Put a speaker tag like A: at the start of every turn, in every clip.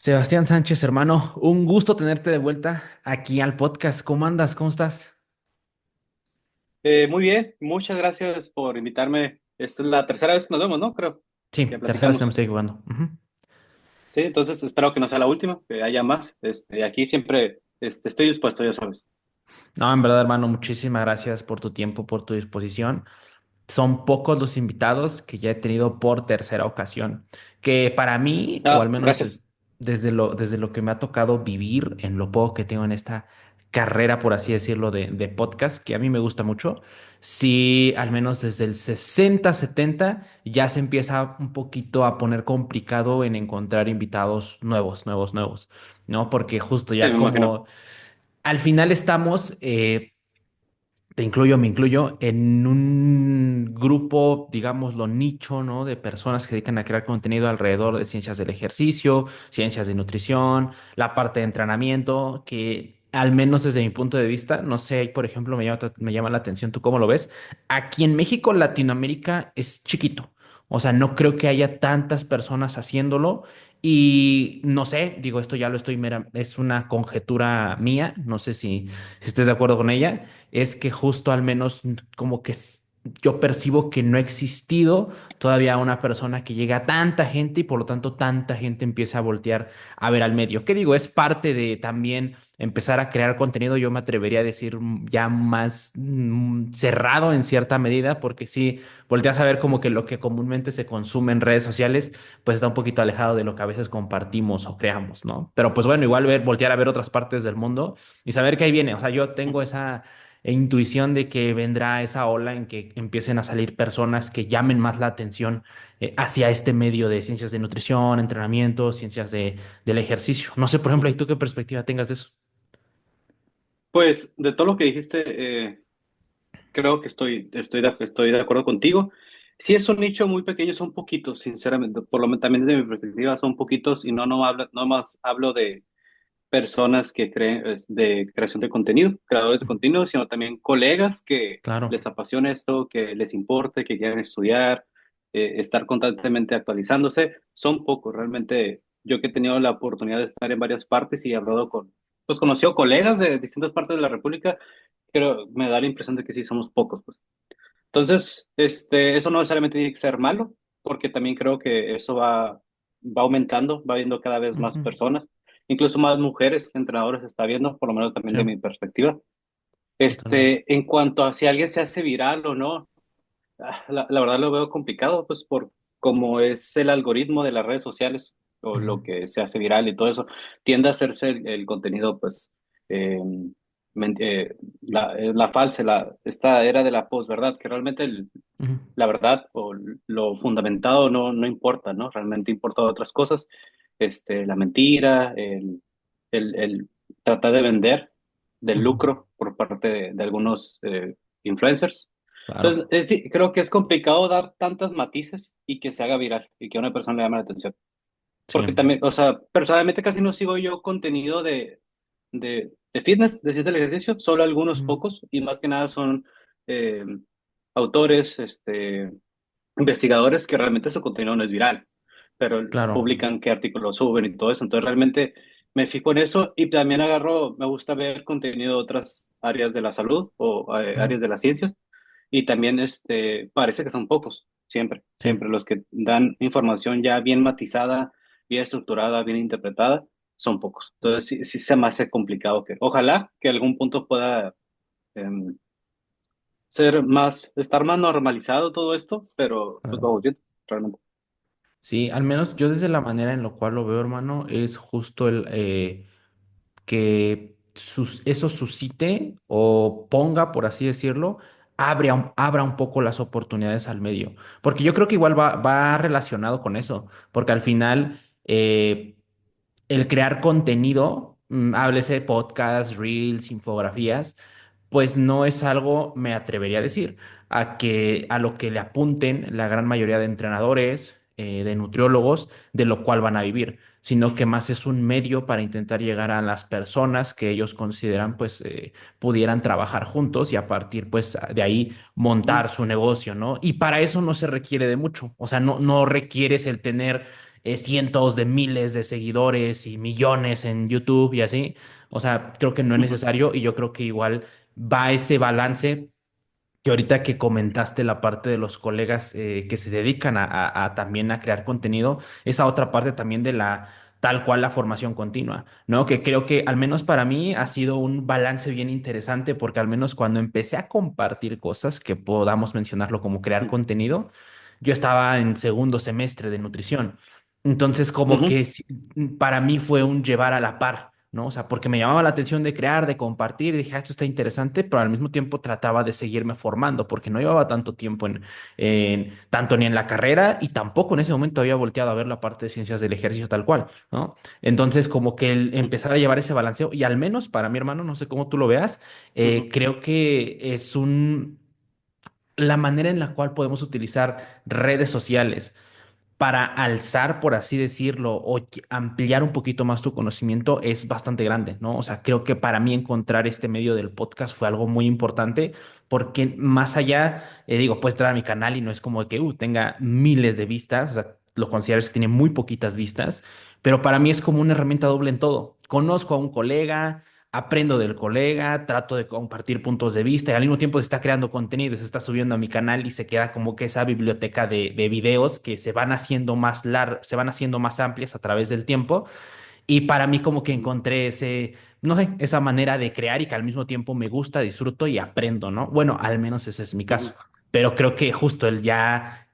A: Sebastián Sánchez, hermano, un gusto tenerte de vuelta aquí al podcast. ¿Cómo andas? ¿Cómo estás?
B: Muy bien, muchas gracias por invitarme. Esta es la tercera vez que nos vemos, ¿no? Creo
A: Sí,
B: que
A: tercera vez que me
B: platicamos.
A: estoy jugando. Ujú.
B: Sí, entonces espero que no sea la última, que haya más. Aquí siempre estoy dispuesto, ya sabes.
A: No, en verdad, hermano, muchísimas gracias por tu tiempo, por tu disposición. Son pocos los invitados que ya he tenido por tercera ocasión, que para mí, o al
B: Ah,
A: menos
B: gracias.
A: desde lo que me ha tocado vivir en lo poco que tengo en esta carrera, por así decirlo, de podcast, que a mí me gusta mucho, sí, al menos desde el 60 70 ya se empieza un poquito a poner complicado en encontrar invitados nuevos, nuevos, nuevos, ¿no? Porque justo
B: Sí, me
A: ya
B: imagino.
A: como al final estamos... te incluyo, me incluyo en un grupo, digámoslo, nicho, ¿no? De personas que se dedican a crear contenido alrededor de ciencias del ejercicio, ciencias de nutrición, la parte de entrenamiento, que al menos desde mi punto de vista, no sé, por ejemplo, me llama la atención, ¿tú cómo lo ves? Aquí en México, Latinoamérica es chiquito. O sea, no creo que haya tantas personas haciéndolo y no sé, digo, esto ya lo estoy es una conjetura mía, no sé si estés de acuerdo con ella, es que justo al menos como que yo percibo que no ha existido todavía una persona que llegue a tanta gente y por lo tanto tanta gente empieza a voltear a ver al medio. ¿Qué digo? Es parte de también empezar a crear contenido, yo me atrevería a decir ya más cerrado en cierta medida, porque si volteas a ver como que lo que comúnmente se consume en redes sociales, pues está un poquito alejado de lo que a veces compartimos o creamos, ¿no? Pero pues bueno, igual voltear a ver otras partes del mundo y saber que ahí viene. O sea, yo tengo esa intuición de que vendrá esa ola en que empiecen a salir personas que llamen más la atención hacia este medio de ciencias de nutrición, entrenamiento, ciencias del ejercicio. No sé, por ejemplo, ¿y tú qué perspectiva tengas de eso?
B: Pues de todo lo que dijiste, creo que estoy de acuerdo contigo. Sí, es un nicho muy pequeño, son poquitos, sinceramente. Por lo menos también desde mi perspectiva son poquitos y no más hablo de personas que creen de creación de contenido, creadores de contenido, sino también colegas que
A: Claro.
B: les apasiona esto, que les importe, que quieran estudiar, estar constantemente actualizándose. Son pocos, realmente. Yo que he tenido la oportunidad de estar en varias partes y he hablado pues conocido colegas de distintas partes de la República, pero me da la impresión de que sí somos pocos, pues. Entonces, eso no necesariamente tiene que ser malo, porque también creo que va aumentando, va viendo cada vez más
A: Ujú.
B: personas, incluso más mujeres entrenadores se está viendo, por lo menos también
A: Sí,
B: de mi perspectiva.
A: totalmente.
B: En cuanto a si alguien se hace viral o no, la verdad lo veo complicado, pues por cómo es el algoritmo de las redes sociales o
A: Ujú.
B: lo que se hace viral y todo eso, tiende a hacerse el contenido, pues, eh, la falsa, esta era de la posverdad, que realmente
A: Ujú.
B: la verdad o lo fundamentado no importa, ¿no? Realmente importa otras cosas, la mentira, el tratar de vender del
A: Ujú.
B: lucro por parte de algunos influencers. Entonces,
A: Claro.
B: sí, creo que es complicado dar tantas matices y que se haga viral y que a una persona le llame la atención.
A: Sí.
B: Porque también, o sea, personalmente casi no sigo yo contenido de fitness, de ciencia del ejercicio, solo algunos
A: Ujú.
B: pocos y más que nada son eh, autores, investigadores que realmente su contenido no es viral, pero
A: Claro.
B: publican qué artículos suben y todo eso. Entonces realmente me fijo en eso y también me gusta ver contenido de otras áreas de la salud o
A: Ujú.
B: áreas de las ciencias y también parece que son pocos,
A: Sí.
B: siempre los que dan información ya bien matizada, bien estructurada, bien interpretada, son pocos. Entonces sí se me hace complicado que ojalá que algún punto pueda em, estar más normalizado todo esto, pero pues
A: Claro.
B: vamos bien, realmente.
A: Sí, al menos yo desde la manera en la cual lo veo, hermano, es justo que eso suscite o ponga, por así decirlo, abra un poco las oportunidades al medio. Porque yo creo que igual va relacionado con eso, porque al final el crear contenido, háblese podcast, reels, infografías, pues no es algo, me atrevería a decir, a lo que le apunten la gran mayoría de entrenadores, de nutriólogos, de lo cual van a vivir, sino que más es un medio para intentar llegar a las personas que ellos consideran pues pudieran trabajar juntos y a partir pues de ahí
B: Ujú.
A: montar su negocio, ¿no? Y para eso no se requiere de mucho, o sea, no requieres el tener cientos de miles de seguidores y millones en YouTube y así. O sea, creo que no es
B: Ujú,
A: necesario y yo creo que igual va ese balance que ahorita que comentaste la parte de los colegas que se dedican a también a crear contenido, esa otra parte también de la tal cual la formación continua, ¿no? Que creo que al menos para mí ha sido un balance bien interesante porque al menos cuando empecé a compartir cosas que podamos mencionarlo como crear
B: ujú,
A: contenido, yo estaba en segundo semestre de nutrición. Entonces, como
B: ujú,
A: que para mí fue un llevar a la par, ¿no? O sea, porque me llamaba la atención de crear, de compartir, dije, esto está interesante, pero al mismo tiempo trataba de seguirme formando, porque no llevaba tanto tiempo tanto ni en la carrera y tampoco en ese momento había volteado a ver la parte de ciencias del ejercicio tal cual, ¿no? Entonces, como que el
B: ujú,
A: empezar a llevar ese balanceo, y al menos para mi hermano, no sé cómo tú lo veas,
B: ujú,
A: creo que es la manera en la cual podemos utilizar redes sociales para alzar, por así decirlo, o ampliar un poquito más tu conocimiento es bastante grande, ¿no? O sea, creo que para mí encontrar este medio del podcast fue algo muy importante porque más allá, digo, puedes entrar a mi canal y no es como que tenga miles de vistas, o sea, lo considero que tiene muy poquitas vistas, pero para mí es como una herramienta doble en todo. Conozco a un colega, aprendo del colega, trato de compartir puntos de vista y al mismo tiempo se está creando contenido, se está subiendo a mi canal y se queda como que esa biblioteca de videos que se van haciendo se van haciendo más amplias a través del tiempo y para mí como que
B: ujú,
A: encontré no sé, esa manera de crear y que al mismo tiempo me gusta, disfruto y aprendo, ¿no? Bueno, al menos ese es mi caso.
B: ujú,
A: Pero creo que justo el ya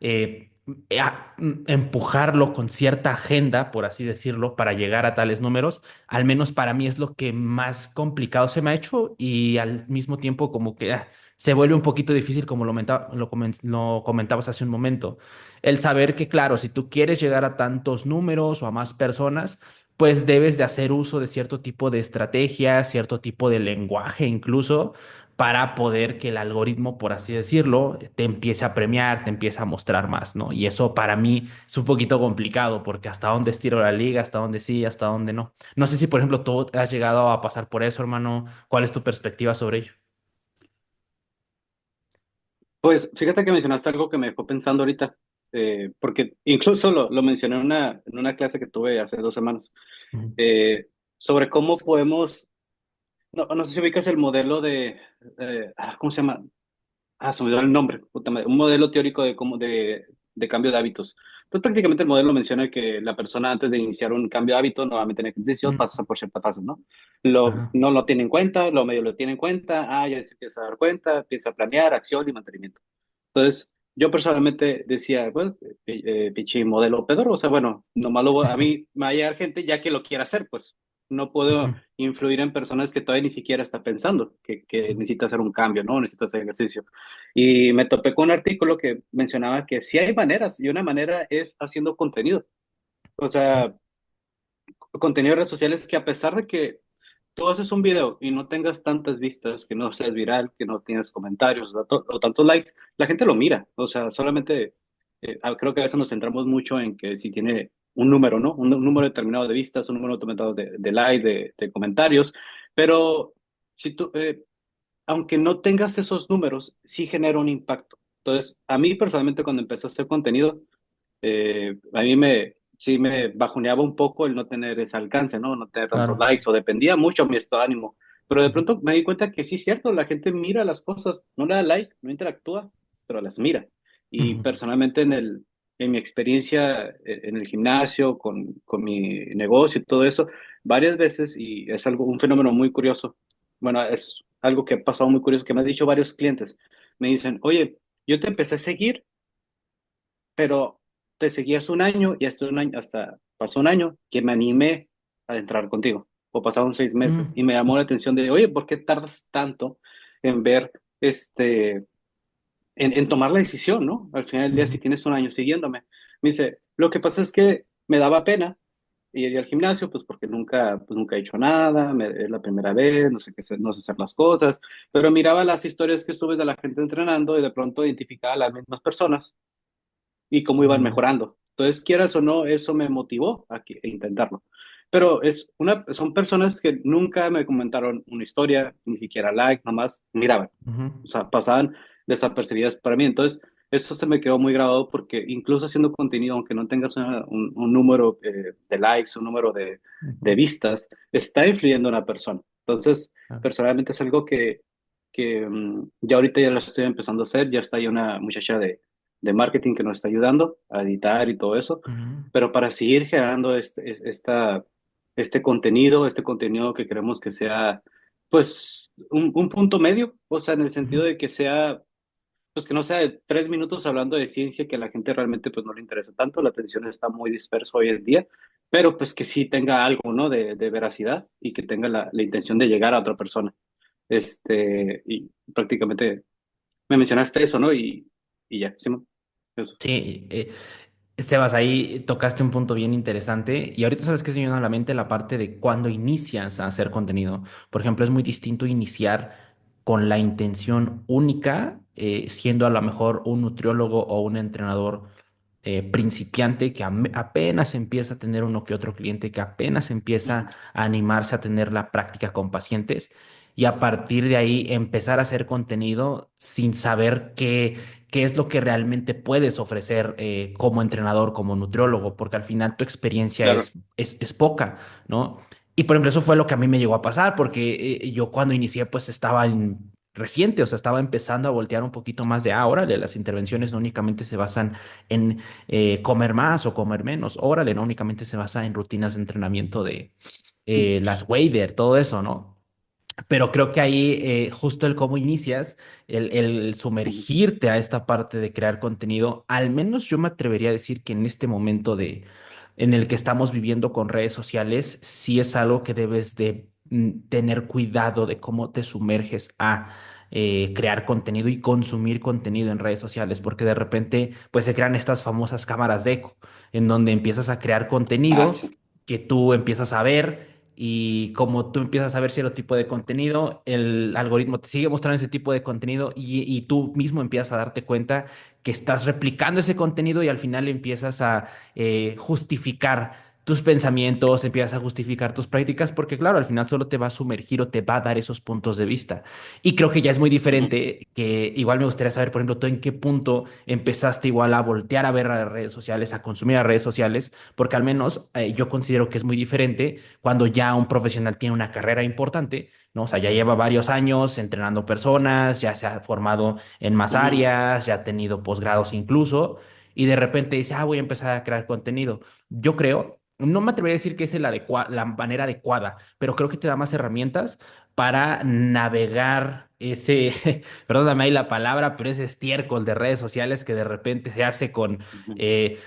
A: empujarlo con cierta agenda, por así decirlo, para llegar a tales números, al menos para mí es lo que más complicado se me ha hecho y al mismo tiempo como que se vuelve un poquito difícil como lo comentabas hace un momento. El saber que, claro, si tú quieres llegar a tantos números o a más personas, pues debes de hacer uso de cierto tipo de estrategia, cierto tipo de lenguaje incluso, para poder que el algoritmo, por así decirlo, te empiece a premiar, te empiece a mostrar más, ¿no? Y eso para mí es un poquito complicado, porque hasta dónde estiro la liga, hasta dónde sí, hasta dónde no. No sé si, por ejemplo, tú has llegado a pasar por eso, hermano. ¿Cuál es tu perspectiva sobre ello?
B: Pues fíjate que mencionaste algo que me dejó pensando ahorita, porque incluso lo mencioné en una clase que tuve hace 2 semanas,
A: Ujú.
B: sobre cómo podemos, no sé si ubicas el modelo ¿cómo se llama? Se me olvidó el nombre, puta madre, un modelo teórico de cambio de hábitos. Pues prácticamente el modelo menciona que la persona antes de iniciar un cambio de hábito, nuevamente en ejercicio,
A: Mm.
B: pasa por ciertas fases, ¿no?
A: Ajá.
B: No lo tiene en cuenta, lo medio lo tiene en cuenta, ya se empieza a dar cuenta, empieza a planear, acción y mantenimiento. Entonces, yo personalmente decía, bueno, pinche modelo pedorro, o sea, bueno, nomás a mí me va a llegar gente ya que lo quiera hacer, pues no puedo
A: Ujú.
B: influir en personas que todavía ni siquiera está pensando que
A: Ujú.
B: necesita hacer un cambio, ¿no? Necesita hacer ejercicio. Y me topé con un artículo que mencionaba que sí hay maneras, y una manera es haciendo contenido. O sea, contenido de redes sociales que a pesar de que tú haces un video y no tengas tantas vistas, que no seas viral, que no tienes comentarios o tantos likes, la gente lo mira. O sea, solamente creo que a veces nos centramos mucho en que si tiene un número, ¿no? Un número determinado de vistas, un número determinado de like, de comentarios, pero si tú, aunque no tengas esos números, sí genera un impacto. Entonces, a mí personalmente cuando empecé a hacer contenido, sí me bajoneaba un poco el no tener ese alcance, ¿no? No tener tantos
A: Claro.
B: likes o dependía mucho mi estado de ánimo. Pero de
A: Ujú.
B: pronto me di cuenta que sí es cierto, la gente mira las cosas, no le da like, no interactúa, pero las mira. Y
A: Ujú.
B: personalmente en mi experiencia en el gimnasio, con mi negocio y todo eso, varias veces, y es un fenómeno muy curioso, bueno, es algo que ha pasado muy curioso, que me han dicho varios clientes, me dicen, oye, yo te empecé a seguir pero te seguías un año y hasta pasó un año que me animé a entrar contigo, o pasaron 6 meses, y me llamó la atención de, oye, ¿por qué tardas tanto en ver, en tomar la decisión, ¿no? Al final del día,
A: Ujú.
B: si tienes un año siguiéndome. Me dice, lo que pasa es que me daba pena ir al gimnasio, pues porque nunca he hecho nada, es la primera vez, no sé no sé hacer las cosas, pero miraba las historias que subes de la gente entrenando y de pronto identificaba a las mismas personas y cómo iban
A: Mm.
B: mejorando. Entonces, quieras o no, eso me motivó a intentarlo. Pero son personas que nunca me comentaron una historia, ni siquiera like, nomás miraban.
A: Ujú.
B: O sea, pasaban desapercibidas para mí. Entonces, Eso se me quedó muy grabado porque incluso haciendo contenido, aunque no tengas un número de likes, un número de
A: Ujú.
B: vistas, está influyendo en una persona. Entonces,
A: Claro.
B: personalmente es algo que ya ahorita ya lo estoy empezando a hacer, ya está ahí una muchacha de marketing que nos está ayudando a editar y todo eso,
A: Ujú,
B: pero para seguir generando este contenido que queremos que sea, pues, un punto medio, o sea, en el
A: ujú.
B: sentido de que sea pues que no sea de 3 minutos hablando de ciencia que a la gente realmente pues no le interesa tanto, la atención está muy dispersa hoy en día, pero pues que sí tenga algo, ¿no? De veracidad y que tenga la intención de llegar a otra persona. Y prácticamente me mencionaste eso, ¿no? Y ya, sí, ¿no? Eso.
A: Sí, Sebas, ahí tocaste un punto bien interesante y ahorita sabes que se me viene a la mente la parte de cuando inicias a hacer contenido. Por ejemplo, es muy distinto iniciar con la intención única, siendo a lo mejor un nutriólogo o un entrenador principiante que apenas empieza a tener uno que otro cliente, que apenas empieza
B: Ujú,
A: a animarse a tener la práctica con pacientes y a partir de ahí empezar a hacer contenido sin saber qué es lo que realmente puedes ofrecer como entrenador, como nutriólogo, porque al final tu experiencia
B: claro.
A: es poca, ¿no? Y por ejemplo, eso fue lo que a mí me llegó a pasar, porque yo cuando inicié pues estaba reciente, o sea, estaba empezando a voltear un poquito más de, órale, las intervenciones no únicamente se basan en comer más o comer menos, órale, no únicamente se basa en rutinas de entrenamiento de las Wader, todo eso, ¿no? Pero creo que ahí justo el cómo inicias, el
B: Ujú,
A: sumergirte a esta parte de crear contenido, al menos yo me atrevería a decir que en este momento en el que estamos viviendo con redes sociales, sí es algo que debes de tener cuidado de cómo te sumerges a crear contenido y consumir contenido en redes sociales, porque de repente pues se crean estas famosas cámaras de eco, en donde empiezas a crear
B: ah,
A: contenido
B: sí.
A: que tú empiezas a ver y como tú empiezas a ver cierto tipo de contenido, el algoritmo te sigue mostrando ese tipo de contenido y tú mismo empiezas a darte cuenta que estás replicando ese contenido y al final empiezas a justificar tus pensamientos, empiezas a justificar tus prácticas, porque claro, al final solo te va a sumergir o te va a dar esos puntos de vista. Y creo que ya es muy
B: Ujú,
A: diferente, que igual me gustaría saber, por ejemplo, tú en qué punto empezaste igual a voltear a ver a las redes sociales, a consumir las redes sociales, porque al menos yo considero que es muy diferente cuando ya un profesional tiene una carrera importante, ¿no? O sea, ya lleva varios años entrenando personas, ya se ha formado en más
B: ujú,
A: áreas, ya ha tenido posgrados incluso, y de repente dice, voy a empezar a crear contenido. Yo creo, no me atrevería a decir que es la manera adecuada, pero creo que te da más herramientas para navegar ese, perdóname ahí la palabra, pero ese estiércol de redes sociales que de repente se hace con
B: ujú.
A: eh,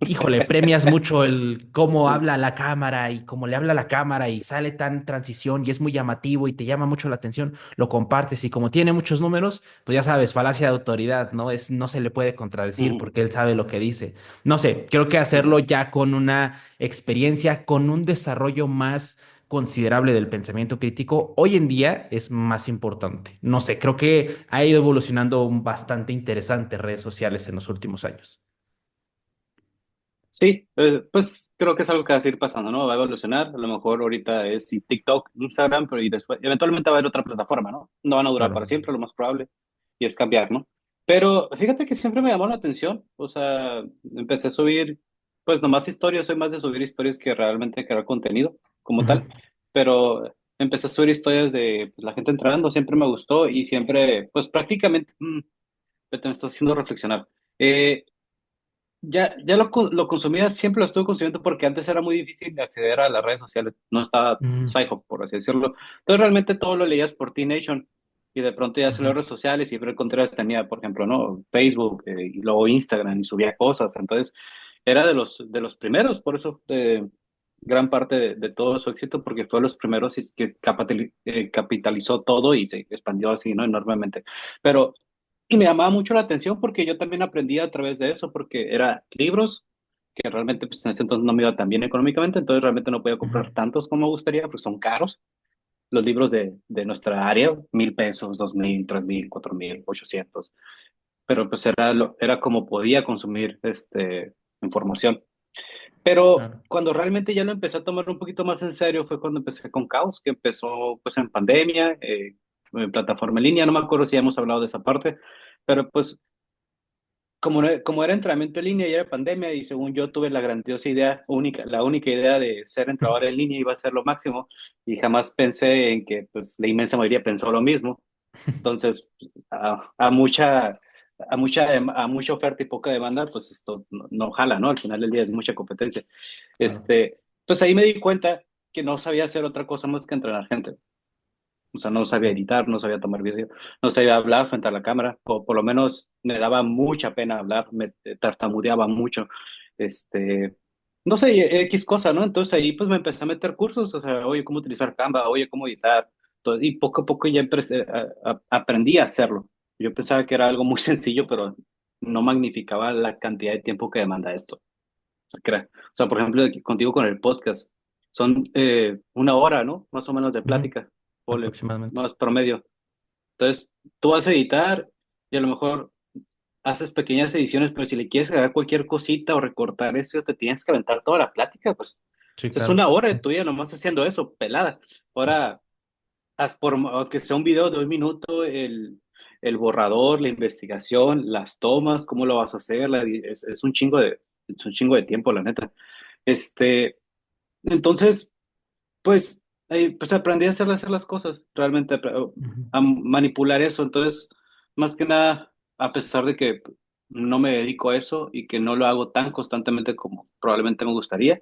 A: híjole, premias mucho el cómo habla la cámara y cómo le habla la cámara y sale tan transición y es muy llamativo y te llama mucho la atención, lo compartes y como tiene muchos números, pues ya sabes, falacia de autoridad, ¿no? No se le puede contradecir
B: Ujú,
A: porque él sabe lo que dice. No sé, creo que hacerlo
B: ujú.
A: ya con una experiencia, con un desarrollo más considerable del pensamiento crítico, hoy en día es más importante. No sé, creo que ha ido evolucionando bastante interesante redes sociales en los últimos años.
B: Sí, pues creo que es algo que va a seguir pasando, ¿no? Va a evolucionar. A lo mejor ahorita es sí, TikTok, Instagram, pero y después, eventualmente va a haber otra plataforma, ¿no? No van a durar
A: Claro.
B: para siempre, lo más probable, y es cambiar, ¿no? Pero fíjate que siempre me llamó la atención. O sea, empecé a subir, pues nomás historias, soy más de subir historias que realmente crear contenido como
A: Ujú.
B: tal. Pero empecé a subir historias de pues, la gente entrenando, siempre me gustó y siempre, pues prácticamente, me estás haciendo reflexionar. Eh, ya lo consumía, siempre lo estuve consumiendo porque antes era muy difícil de acceder a las redes sociales, no estaba
A: Mm,
B: Sci-Hub, por así decirlo. Entonces realmente todo lo leías por T-Nation y de pronto ya salió
A: ujú.
B: redes sociales y Fred Contreras tenía, por ejemplo, ¿no? Facebook y luego Instagram y subía cosas. Entonces era de los primeros, por eso gran parte de todo su éxito porque fue de los primeros que capitalizó todo y se expandió así, ¿no? Enormemente. Pero y me llamaba mucho la atención porque yo también aprendía a través de eso, porque era libros que realmente pues, en ese entonces no me iba tan bien económicamente, entonces realmente no podía
A: Ujú,
B: comprar tantos como me gustaría, porque son caros. Los libros de nuestra área, 1,000 pesos, 2,000, 3,000, 4,000, 800. Pero pues era como podía consumir información. Pero
A: claro.
B: cuando realmente ya lo empecé a tomar un poquito más en serio fue cuando empecé con Caos, que empezó pues en pandemia, en plataforma en línea, no me acuerdo si ya hemos hablado de esa parte, pero pues como era entrenamiento en línea y era pandemia, y según yo tuve la grandiosa idea, la única idea de ser entrenador en línea iba a ser lo máximo, y jamás pensé en que pues, la inmensa mayoría pensó lo mismo. Entonces, a mucha oferta y poca demanda, pues esto no jala, ¿no? Al final del día es mucha competencia.
A: Claro.
B: Entonces ahí me di cuenta que no sabía hacer otra cosa más que entrenar gente. O sea, no sabía editar, no sabía tomar video, no sabía hablar frente a la cámara, o por lo menos me daba mucha pena hablar, me tartamudeaba mucho, este, no sé, X cosa, ¿no? Entonces ahí pues me empecé a meter cursos, o sea, oye, cómo utilizar Canva, oye, cómo editar, todo, y poco a poco ya empecé, aprendí a hacerlo. Yo pensaba que era algo muy sencillo, pero no magnificaba la cantidad de tiempo que demanda esto. O sea, por ejemplo, aquí contigo con el podcast, son una hora, ¿no? Más o menos de
A: Ujú.
B: plática, ponle,
A: Aproximadamente.
B: más promedio. Entonces, tú vas a editar y a lo mejor haces pequeñas ediciones, pero si le quieres agregar cualquier cosita o recortar eso, te tienes que aventar toda la plática, pues.
A: Sí,
B: Es
A: claro.
B: una hora de tu día nomás haciendo eso, pelada. Ahora, haz por, aunque sea un video de 1 minuto, el borrador, la investigación, las tomas, cómo lo vas a hacer, es un chingo de tiempo, la neta. Este, entonces, pues, pues aprendí a hacer las cosas, realmente
A: Ujú.
B: a manipular eso. Entonces, más que nada, a pesar de que no me dedico a eso y que no lo hago tan constantemente como probablemente me gustaría,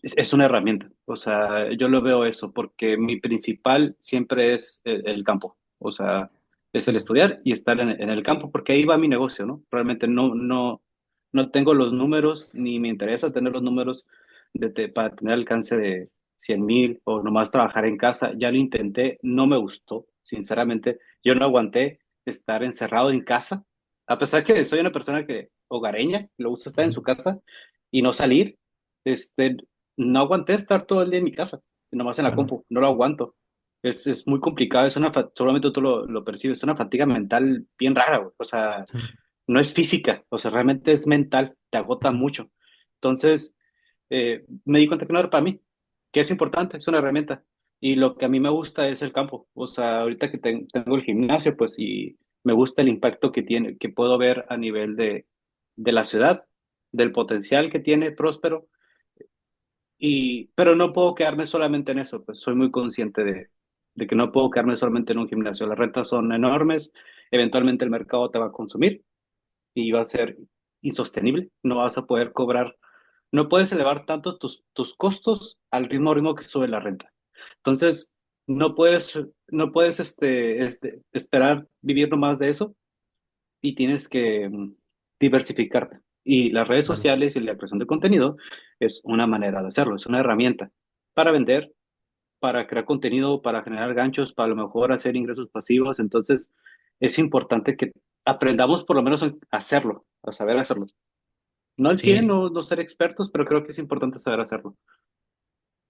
B: es una herramienta. O sea, yo lo veo eso porque mi principal siempre es el campo. O sea, es el estudiar y estar en el campo porque ahí va mi negocio, ¿no? Realmente no tengo los números ni me interesa tener los números para tener alcance de 100,000 o nomás trabajar en casa. Ya lo intenté, no me gustó, sinceramente. Yo no aguanté estar encerrado en casa, a pesar que soy una persona que hogareña, le gusta estar en
A: Ujú.
B: su casa y no salir. Este, no aguanté estar todo el día en mi casa, nomás en la
A: Claro.
B: compu, no lo aguanto. Es muy complicado, solamente tú lo percibes, es una fatiga mental bien rara, güey. O sea,
A: Sí.
B: no es física, o sea, realmente es mental, te agota
A: Ujú.
B: mucho. Entonces, me di cuenta que no era para mí, que es importante, es una herramienta. Y lo que a mí me gusta es el campo. O sea, ahorita que tengo el gimnasio, pues, y me gusta el impacto que tiene, que puedo ver a nivel de la ciudad, del potencial que tiene Próspero, pero no puedo quedarme solamente en eso, pues soy muy consciente de que no puedo quedarme solamente en un gimnasio. Las rentas son enormes, eventualmente el mercado te va a consumir y va a ser insostenible, no vas a poder cobrar, no puedes elevar tanto tus costos al ritmo que sube la renta. Entonces, no puedes esperar vivir nomás de eso y tienes que diversificarte. Y las redes
A: Claro.
B: sociales y la creación de contenido es una manera de hacerlo, es una herramienta para vender, para crear contenido, para generar ganchos, para a lo mejor hacer ingresos pasivos. Entonces, es importante que aprendamos por lo menos a hacerlo, a saber hacerlo. No al 100,
A: Sí,
B: no ser expertos, pero creo que es importante saber hacerlo.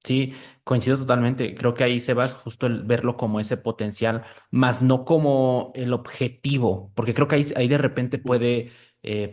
A: sí, coincido totalmente. Creo que ahí se va justo el verlo como ese potencial, más no como el objetivo, porque creo que ahí de repente
B: Mm,
A: puede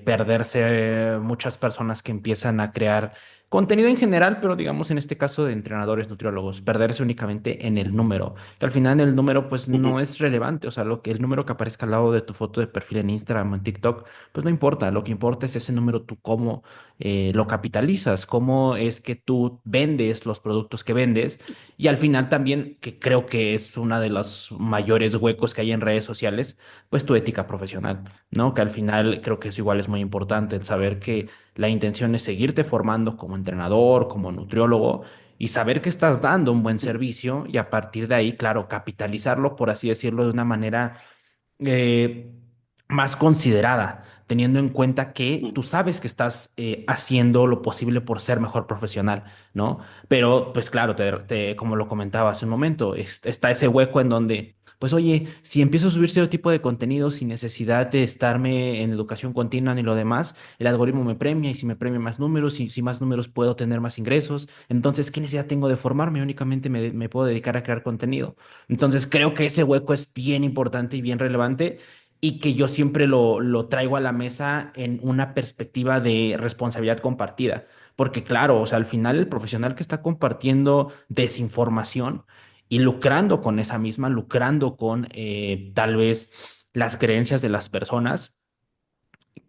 A: perderse muchas personas que empiezan a crear contenido en general, pero digamos en este caso de entrenadores, nutriólogos, perderse únicamente en el número, que al final el número pues no
B: ujú,
A: es relevante, o sea, el número que aparezca al lado de tu foto de perfil en Instagram o en TikTok, pues no importa, lo que importa es ese número, tú cómo lo capitalizas, cómo es que tú vendes los productos que vendes y al final también, que creo que es una de los mayores huecos que hay en redes sociales, pues tu ética profesional, ¿no? Que al final creo que eso igual es muy importante, el saber que la intención es seguirte formando como entrenador, como nutriólogo y saber que estás dando un buen
B: ujú,
A: servicio y a partir de ahí, claro, capitalizarlo, por así decirlo, de una manera eh, más considerada, teniendo en cuenta que
B: ujú,
A: tú sabes que estás haciendo lo posible por ser mejor profesional, ¿no? Pero, pues claro, como lo comentaba hace un momento, está ese hueco en donde, pues oye, si empiezo a subir cierto tipo de contenido sin necesidad de estarme en educación continua ni lo demás, el algoritmo me premia y si me premia más números y si más números puedo tener más ingresos, entonces, ¿qué necesidad tengo de formarme? Únicamente me puedo dedicar a crear contenido. Entonces creo que ese hueco es bien importante y bien relevante y que yo siempre lo traigo a la mesa en una perspectiva de responsabilidad compartida. Porque claro, o sea, al final el profesional que está compartiendo desinformación y lucrando con esa misma, lucrando con tal vez las creencias de las personas,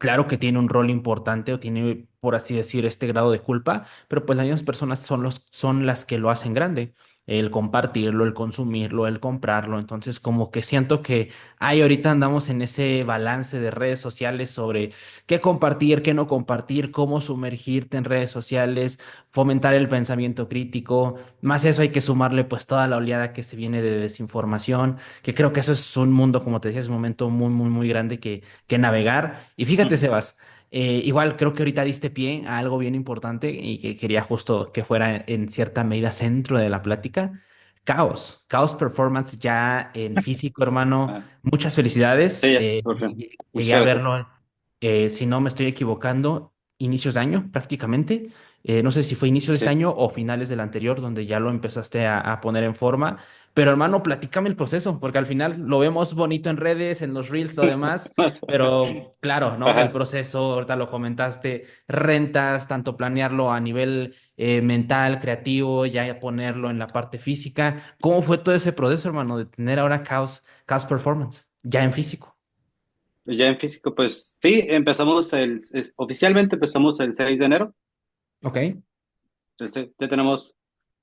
A: claro que tiene un rol importante o tiene, por así decir, este grado de culpa, pero pues las mismas personas son las que lo hacen grande. El compartirlo, el consumirlo, el comprarlo. Entonces, como que siento que ahí ahorita andamos en ese balance de redes sociales sobre qué compartir, qué no compartir, cómo sumergirte en redes sociales, fomentar el pensamiento crítico. Más eso hay que sumarle pues toda la oleada que se viene de desinformación, que creo que eso es un mundo, como te decía, es un momento muy, muy, muy grande que navegar. Y fíjate,
B: Ujú.
A: Sebas, igual creo que ahorita diste pie a algo bien importante y que quería justo que fuera en cierta medida centro de la plática. Caos Performance ya en físico, hermano.
B: Ah,
A: Muchas felicidades.
B: sí, ya, por fin.
A: Llegué
B: Muchas
A: a
B: gracias.
A: verlo, si no me estoy equivocando, inicios de año prácticamente. No sé si fue inicios de este
B: Sí.
A: año o finales del anterior, donde ya lo empezaste a poner en forma. Pero hermano, platícame el proceso, porque al final lo vemos bonito en redes, en los reels, lo demás, pero claro, ¿no? El
B: Ajá.
A: proceso, ahorita lo comentaste, rentas, tanto planearlo a nivel mental, creativo, ya ponerlo en la parte física. ¿Cómo fue todo ese proceso, hermano, de tener ahora Caos Performance, ya en físico?
B: Ya en físico, pues sí, oficialmente empezamos el 6 de enero.
A: Ok.
B: Entonces, ya tenemos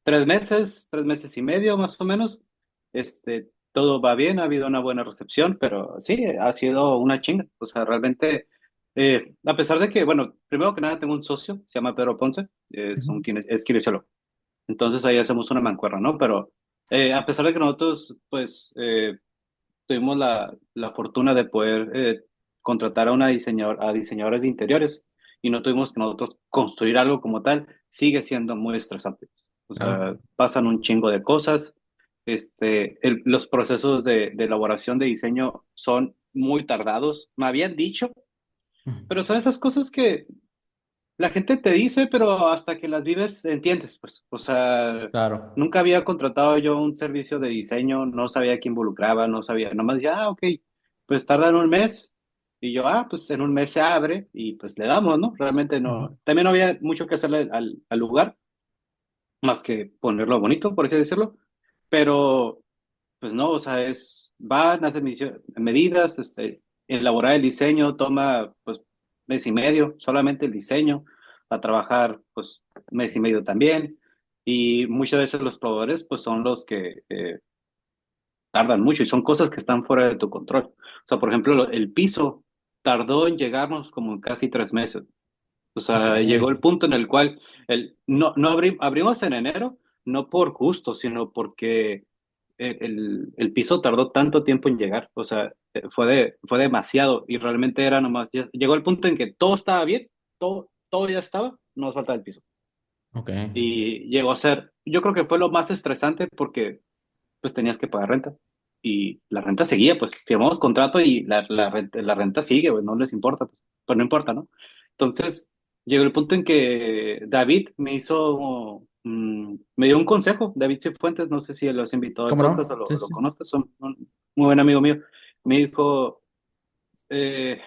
B: 3 meses, 3 meses y medio más o menos. Todo va bien, ha habido una buena recepción, pero sí, ha sido una chinga. O sea, realmente, a pesar de que, bueno, primero que nada tengo un socio, se llama Pedro Ponce,
A: Ujú.
B: es kinesiólogo. Entonces ahí hacemos una mancuerna, ¿no? Pero a pesar de que nosotros, pues, tuvimos la fortuna de poder contratar a a diseñadores de interiores y no tuvimos que nosotros construir algo como tal, sigue siendo muy estresante. O
A: Claro.
B: sea, pasan un chingo de cosas. Los procesos de elaboración de diseño son muy tardados. Me habían dicho,
A: Ujú.
B: pero son esas cosas que la gente te dice, pero hasta que las vives entiendes, pues. O sea,
A: Claro.
B: nunca había contratado yo un servicio de diseño, no sabía qué involucraba, no sabía, nomás ya, ok, pues tardan un mes. Y yo, pues en un mes se abre y pues le damos, ¿no? Realmente
A: Ujú.
B: no, también no había mucho que hacerle al lugar, más que ponerlo bonito, por así decirlo. Pero pues no, o sea, van a hacer medidas, elaborar el diseño toma pues mes y medio, solamente el diseño, a trabajar pues mes y medio también, y muchas veces los proveedores pues son los que tardan mucho y son cosas que están fuera de tu control. O sea, por ejemplo, el piso tardó en llegarnos como casi 3 meses. O
A: Ok.
B: sea, llegó el punto en el cual no abrimos en enero, no por gusto, sino porque el piso tardó tanto tiempo en llegar. O sea, fue demasiado y realmente era nomás, llegó el punto en que todo estaba bien, todo ya estaba, nos falta el piso.
A: Ok.
B: Y llegó a ser, yo creo que fue lo más estresante porque pues tenías que pagar renta. Y la renta seguía, pues firmamos contrato y la renta sigue, pues no les importa, pues, pero no importa, ¿no? Entonces, llegó el punto en que David me dio un consejo, David Cifuentes, no sé si lo has invitado al
A: ¿Cómo
B: podcast o
A: no? Sí,
B: lo
A: sí.
B: conozcas, son un muy buen amigo mío. Me dijo, eh,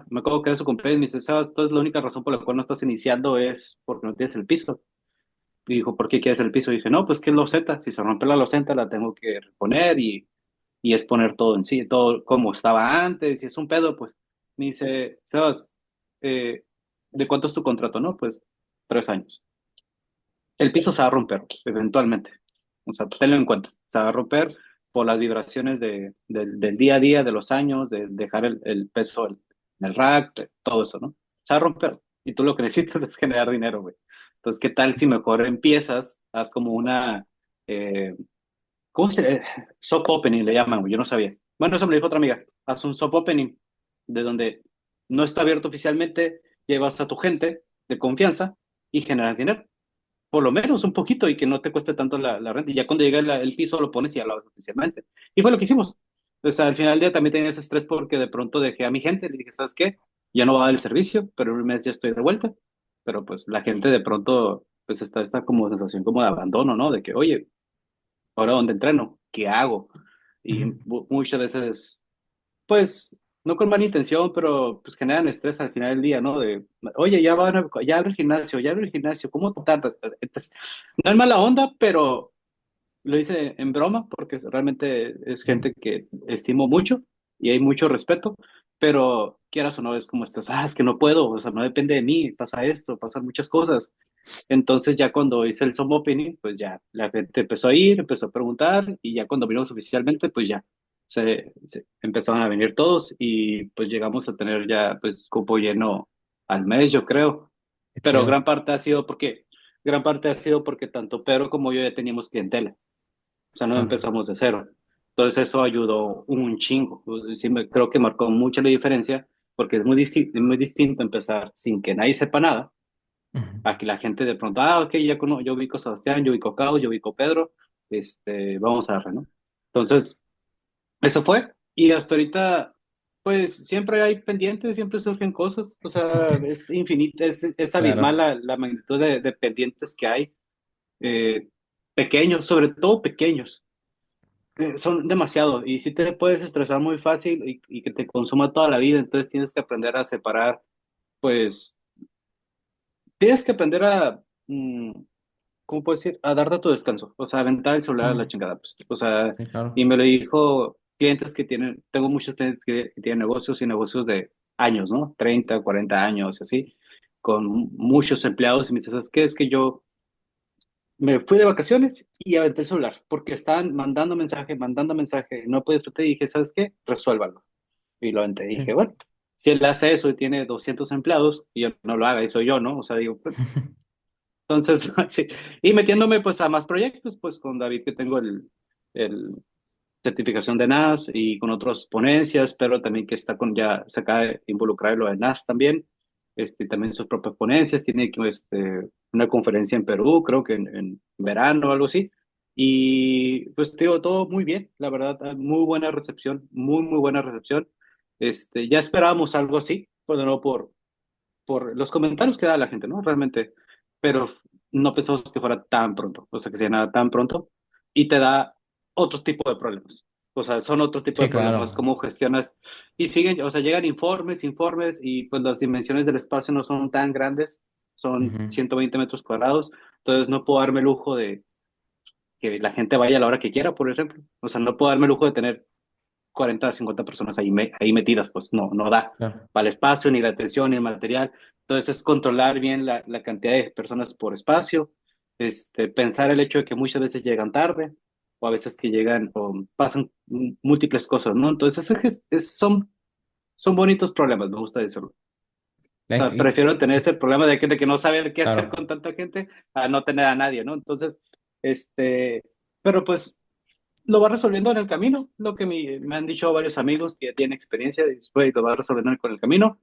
B: me acuerdo que era su cumpleaños, me dice, sabes, entonces la única razón por la cual no estás iniciando es porque no tienes el piso. Y dijo, ¿por qué quieres el piso? Y dije, no, pues que es loseta. Si se rompe la loseta, la tengo que reponer y es poner todo en sí, todo como estaba antes. Y es un pedo, pues. Me dice, Sebas, eh, ¿de cuánto es tu contrato? No, pues 3 años. El piso se va a romper, eventualmente. O sea, tenlo en cuenta. Se va a romper por las vibraciones del día a día, de los años, de dejar el peso en el rack, todo eso, ¿no? Se va a romper. Y tú lo que necesitas es generar dinero, güey. Entonces, ¿qué tal si mejor empiezas, haz como ¿cómo soft opening le llaman, güey? Yo no sabía. Bueno, eso me lo dijo otra amiga. Haz un soft opening de donde no está abierto oficialmente, llevas a tu gente de confianza y generas dinero por lo menos un poquito y que no te cueste tanto la renta. Y ya cuando llega el piso lo pones y ya lo haces oficialmente. Y fue lo que hicimos. O sea, al final del día también tenía ese estrés porque de pronto dejé a mi gente, le dije, ¿sabes qué? Ya no va a dar el servicio, pero en un mes ya estoy de vuelta. Pero pues la gente de pronto, pues está esta como sensación como de abandono, ¿no? De que, oye, ¿ahora dónde entreno? ¿Qué hago? Y
A: Ujú.
B: muchas veces pues, no con mala intención, pero pues generan estrés al final del día, ¿no? Oye, ya abre el gimnasio, ¿cómo te tardas? Entonces, no es mala onda, pero lo hice en broma porque realmente es
A: Ujú.
B: gente que estimo mucho y hay mucho respeto, pero quieras o no, es como estás, es que no puedo, o sea, no depende de mí, pasa esto, pasan muchas cosas. Entonces ya cuando hice el Zoom Opening, pues ya la gente empezó a ir, empezó a preguntar y ya cuando vinimos oficialmente, pues ya se empezaron a venir todos y pues llegamos a tener ya pues cupo lleno al mes, yo creo.
A: Qué
B: Pero
A: chido.
B: gran parte ha sido porque tanto Pedro como yo ya teníamos clientela, o sea, no
A: Claro.
B: empezamos de cero. Entonces eso ayudó un chingo. Sí, creo que marcó mucho la diferencia porque es muy distinto empezar sin que nadie sepa nada
A: Ujú.
B: a que la gente de pronto, ok, yo ubico a Sebastián, yo ubico a Cao, yo ubico a Pedro, vamos a darle, ¿no? Entonces, eso fue. Y hasta ahorita, pues siempre hay pendientes, siempre surgen cosas, o sea, es infinita, es abismal
A: Claro.
B: la magnitud de pendientes que hay, eh, pequeños, sobre todo pequeños. Son demasiado y si te puedes estresar muy fácil y que te consuma toda la vida, entonces tienes que aprender a separar, pues tienes que aprender a, ¿cómo puedo decir? A darte tu descanso, o sea, aventar el celular a la
A: Mm,
B: chingada, pues, o sea,
A: sí, claro.
B: y me lo dijo clientes que tienen, tengo muchos clientes que tienen negocios y negocios de años, ¿no? 30, 40 años, así, con muchos empleados y me dice, ¿sabes qué? Es que yo me fui de vacaciones y aventé el celular porque estaban mandando mensaje, no pude disfrutar y dije, ¿sabes qué? Resuélvalo. Y lo aventé y dije,
A: Sí.
B: bueno, si él hace eso y tiene 200 empleados y yo no lo haga y soy yo, ¿no? O sea, digo, pues, entonces, sí. Y metiéndome pues a más proyectos, pues con David que tengo el certificación de NAS y con otras ponencias, pero también que está con ya, se acaba de involucrar en lo de NAS también, también sus propias ponencias, tiene una conferencia en Perú, creo que en verano o algo así. Y pues te digo, todo muy bien, la verdad, muy buena recepción, muy buena recepción. Ya esperábamos algo así, pues de nuevo por los comentarios que da la gente, ¿no? Realmente, pero no pensamos que fuera tan pronto, o sea, que se llenara tan pronto y te da otro tipo de problemas. O sea, son otro tipo de
A: Sí,
B: problemas,
A: claro.
B: cómo gestionas y siguen, o sea, llegan informes y pues las dimensiones del espacio no son tan grandes, son
A: Ujú.
B: 120 metros cuadrados, entonces no puedo darme el lujo de que la gente vaya a la hora que quiera, por ejemplo. O sea, no puedo darme el lujo de tener 40 50 personas ahí metidas, pues no da
A: Claro.
B: para el espacio, ni la atención, ni el material. Entonces es controlar bien la cantidad de personas por espacio, pensar el hecho de que muchas veces llegan tarde, o a veces que llegan o pasan múltiples cosas, ¿no? Entonces son bonitos problemas, me gusta decirlo. O sea, prefiero tener ese problema de que no saber qué hacer
A: Claro.
B: con tanta gente a no tener a nadie, ¿no? Entonces, este, pero pues lo va resolviendo en el camino, lo que me han dicho varios amigos que ya tienen experiencia, y después lo va resolviendo con el camino,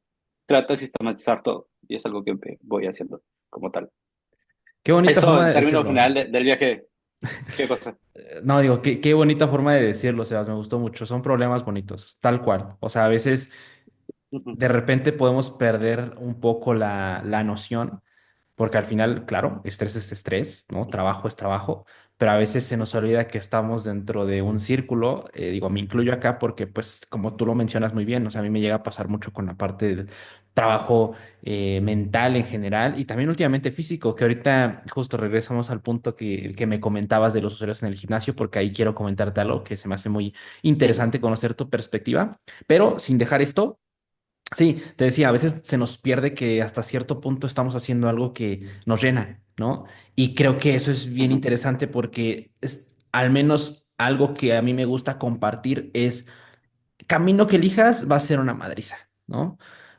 B: trata de sistematizar todo, y es algo que voy haciendo como tal.
A: Qué bonita
B: Eso
A: forma
B: en
A: de
B: términos
A: decirlo.
B: general del viaje, ¿qué cosa?
A: No, digo, qué bonita forma de decirlo, Sebas, me gustó mucho. Son problemas bonitos, tal cual. O sea, a veces
B: Ujú,
A: de repente podemos perder un poco la noción. Porque al final, claro, estrés es estrés, ¿no? Trabajo es trabajo, pero a veces se nos olvida que estamos dentro de un círculo. Digo, me incluyo acá porque, pues, como tú lo mencionas muy bien, o sea, a mí me llega a pasar mucho con la parte del trabajo mental en general y también últimamente físico, que ahorita justo regresamos al punto que me comentabas de los usuarios en el gimnasio, porque ahí quiero comentarte algo que se me hace muy
B: ujú,
A: interesante conocer tu perspectiva, pero sin dejar esto. Sí, te decía, a veces se nos pierde que hasta cierto punto estamos haciendo algo que nos llena, ¿no? Y creo que eso es bien
B: ujú,
A: interesante porque es al menos algo que a mí me gusta compartir es camino que elijas va a ser una madriza, ¿no?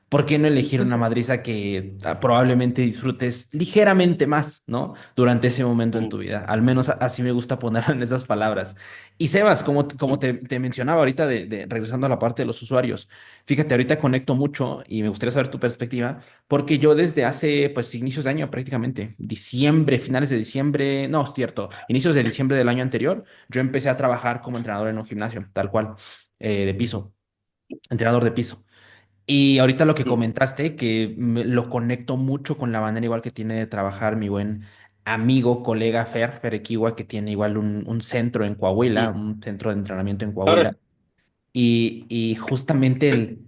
A: ¿Por qué no elegir
B: sí,
A: una
B: sí,
A: madriza que probablemente disfrutes ligeramente más, ¿no? Durante ese momento en tu
B: ujú,
A: vida. Al menos así me gusta ponerlo en esas palabras. Y Sebas, como
B: ujú,
A: te mencionaba ahorita, regresando a la parte de los usuarios, fíjate, ahorita conecto mucho y me gustaría saber tu perspectiva, porque yo desde hace, pues, inicios de año prácticamente, diciembre, finales de diciembre, no, es cierto, inicios de diciembre del año anterior, yo empecé a trabajar como entrenador en un gimnasio, tal cual de piso, entrenador de piso. Y ahorita lo que
B: ujú,
A: comentaste, que lo conecto mucho con la manera igual que tiene de trabajar mi buen amigo, colega Fer Equiwa, que tiene igual un centro en Coahuila,
B: ujú.
A: un centro de entrenamiento en Coahuila.
B: Ahora,
A: Y justamente el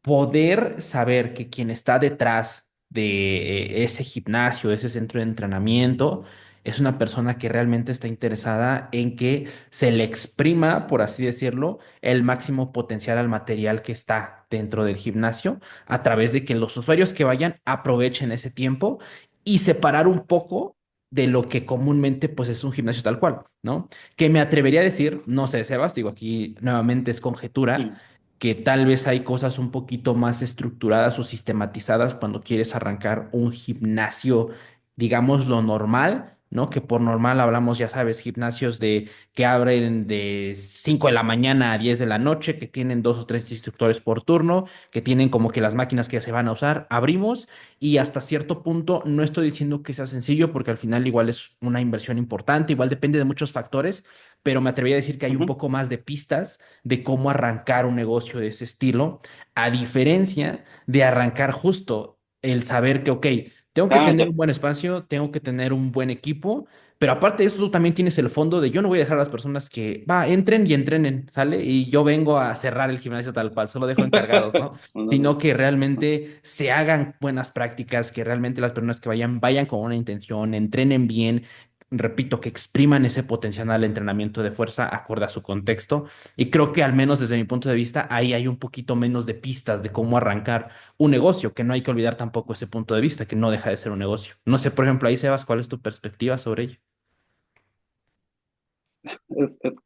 A: poder saber que quien está detrás de ese gimnasio, ese centro de entrenamiento, es una persona que realmente está interesada en que se le exprima, por así decirlo, el máximo potencial al material que está. dentro del gimnasio a través de que los usuarios que vayan aprovechen ese tiempo y separar un poco de lo que comúnmente pues es un gimnasio tal cual, ¿no? Que me atrevería a decir, no sé, Sebas, digo aquí nuevamente es conjetura,
B: Mm.
A: que tal vez hay cosas un poquito más estructuradas o sistematizadas cuando quieres arrancar un gimnasio, digamos lo normal, ¿no? Que por normal hablamos, ya sabes, gimnasios de que abren de 5 de la mañana a 10 de la noche, que tienen dos o tres instructores por turno, que tienen como que las máquinas que se van a usar, abrimos y hasta cierto punto no estoy diciendo que sea sencillo porque al final igual es una inversión importante, igual depende de muchos factores, pero me atrevería a decir que hay un
B: Ujú.
A: poco más de pistas de cómo arrancar un negocio de ese estilo, a diferencia de arrancar justo el saber que, ok, tengo que
B: Ah,
A: tener
B: ya.
A: un buen espacio, tengo que tener un buen equipo, pero aparte de eso, tú también tienes el fondo de yo no voy a dejar a las personas que, va, entren y entrenen, ¿sale? Y yo vengo a cerrar el gimnasio tal cual, solo dejo encargados, ¿no?
B: No,
A: Sino que realmente se hagan buenas prácticas, que realmente las personas que vayan con una intención, entrenen bien, repito, que expriman ese potencial al entrenamiento de fuerza acorde a su contexto. Y creo que al menos desde mi punto de vista, ahí hay un poquito menos de pistas de cómo arrancar un negocio, que no hay que olvidar tampoco ese punto de vista, que no deja de ser un negocio. No sé, por ejemplo, ahí Sebas, ¿cuál es tu perspectiva sobre ello?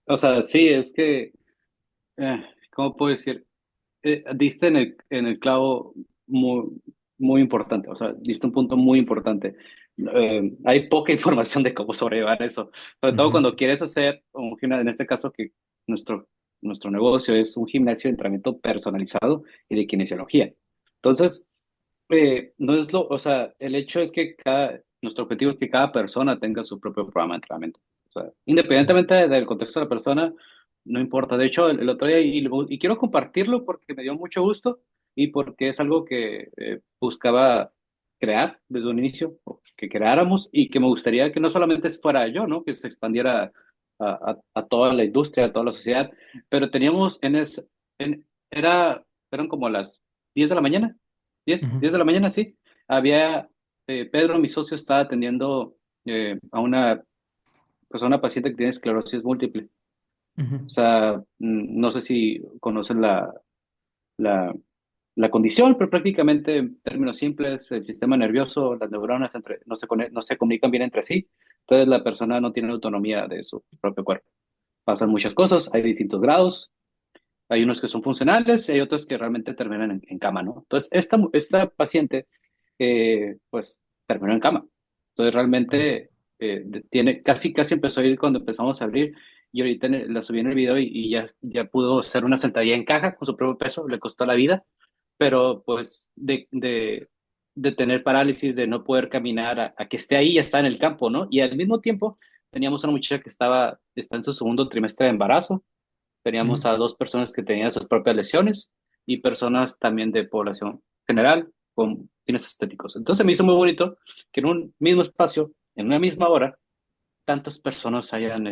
B: o sea, sí, es que, ¿cómo puedo decir? Diste en el clavo muy, muy importante, o sea, diste un punto muy importante. Hay poca información de cómo sobrellevar eso, sobre todo
A: Ujú,
B: cuando quieres hacer un gimnasio, en este caso que nuestro, nuestro negocio es un gimnasio de entrenamiento personalizado y de kinesiología. Entonces, no es lo, o sea, el hecho es que nuestro objetivo es que cada persona tenga su propio programa de entrenamiento. O sea, independientemente del contexto de la persona, no importa. De hecho, el otro día, y quiero compartirlo porque me dio mucho gusto y porque es algo que buscaba crear desde un inicio, o que creáramos y que me gustaría que no solamente fuera yo, ¿no? Que se expandiera a toda la industria, a toda la sociedad, pero teníamos eran como las 10 de la mañana.
A: ujú,
B: 10 de la mañana, sí. Había, Pedro, mi socio, estaba atendiendo a una, pues a una paciente que tiene esclerosis múltiple.
A: ujú,
B: O sea, no sé si conocen la, la condición, pero prácticamente en términos simples, el sistema nervioso, las neuronas no se comunican bien entre sí. Entonces la persona no tiene autonomía de su propio cuerpo. Pasan muchas cosas, hay distintos grados. Hay unos que son funcionales y hay otros que realmente terminan en cama, ¿no? Entonces, esta paciente, pues, terminó en cama. Entonces, realmente casi empezó a ir cuando empezamos a abrir y ahorita la subí en el video y ya pudo hacer una sentadilla en caja con su propio peso, le costó la vida, pero pues de tener parálisis, de no poder caminar, a que esté ahí, ya está en el campo, ¿no? Y al mismo tiempo teníamos una muchacha que está en su segundo trimestre de embarazo.
A: ujú,
B: Teníamos a dos personas que tenían sus propias lesiones y personas también de población general con fines estéticos. Entonces me hizo muy bonito que en un mismo espacio, en una misma hora, tantas personas hayan,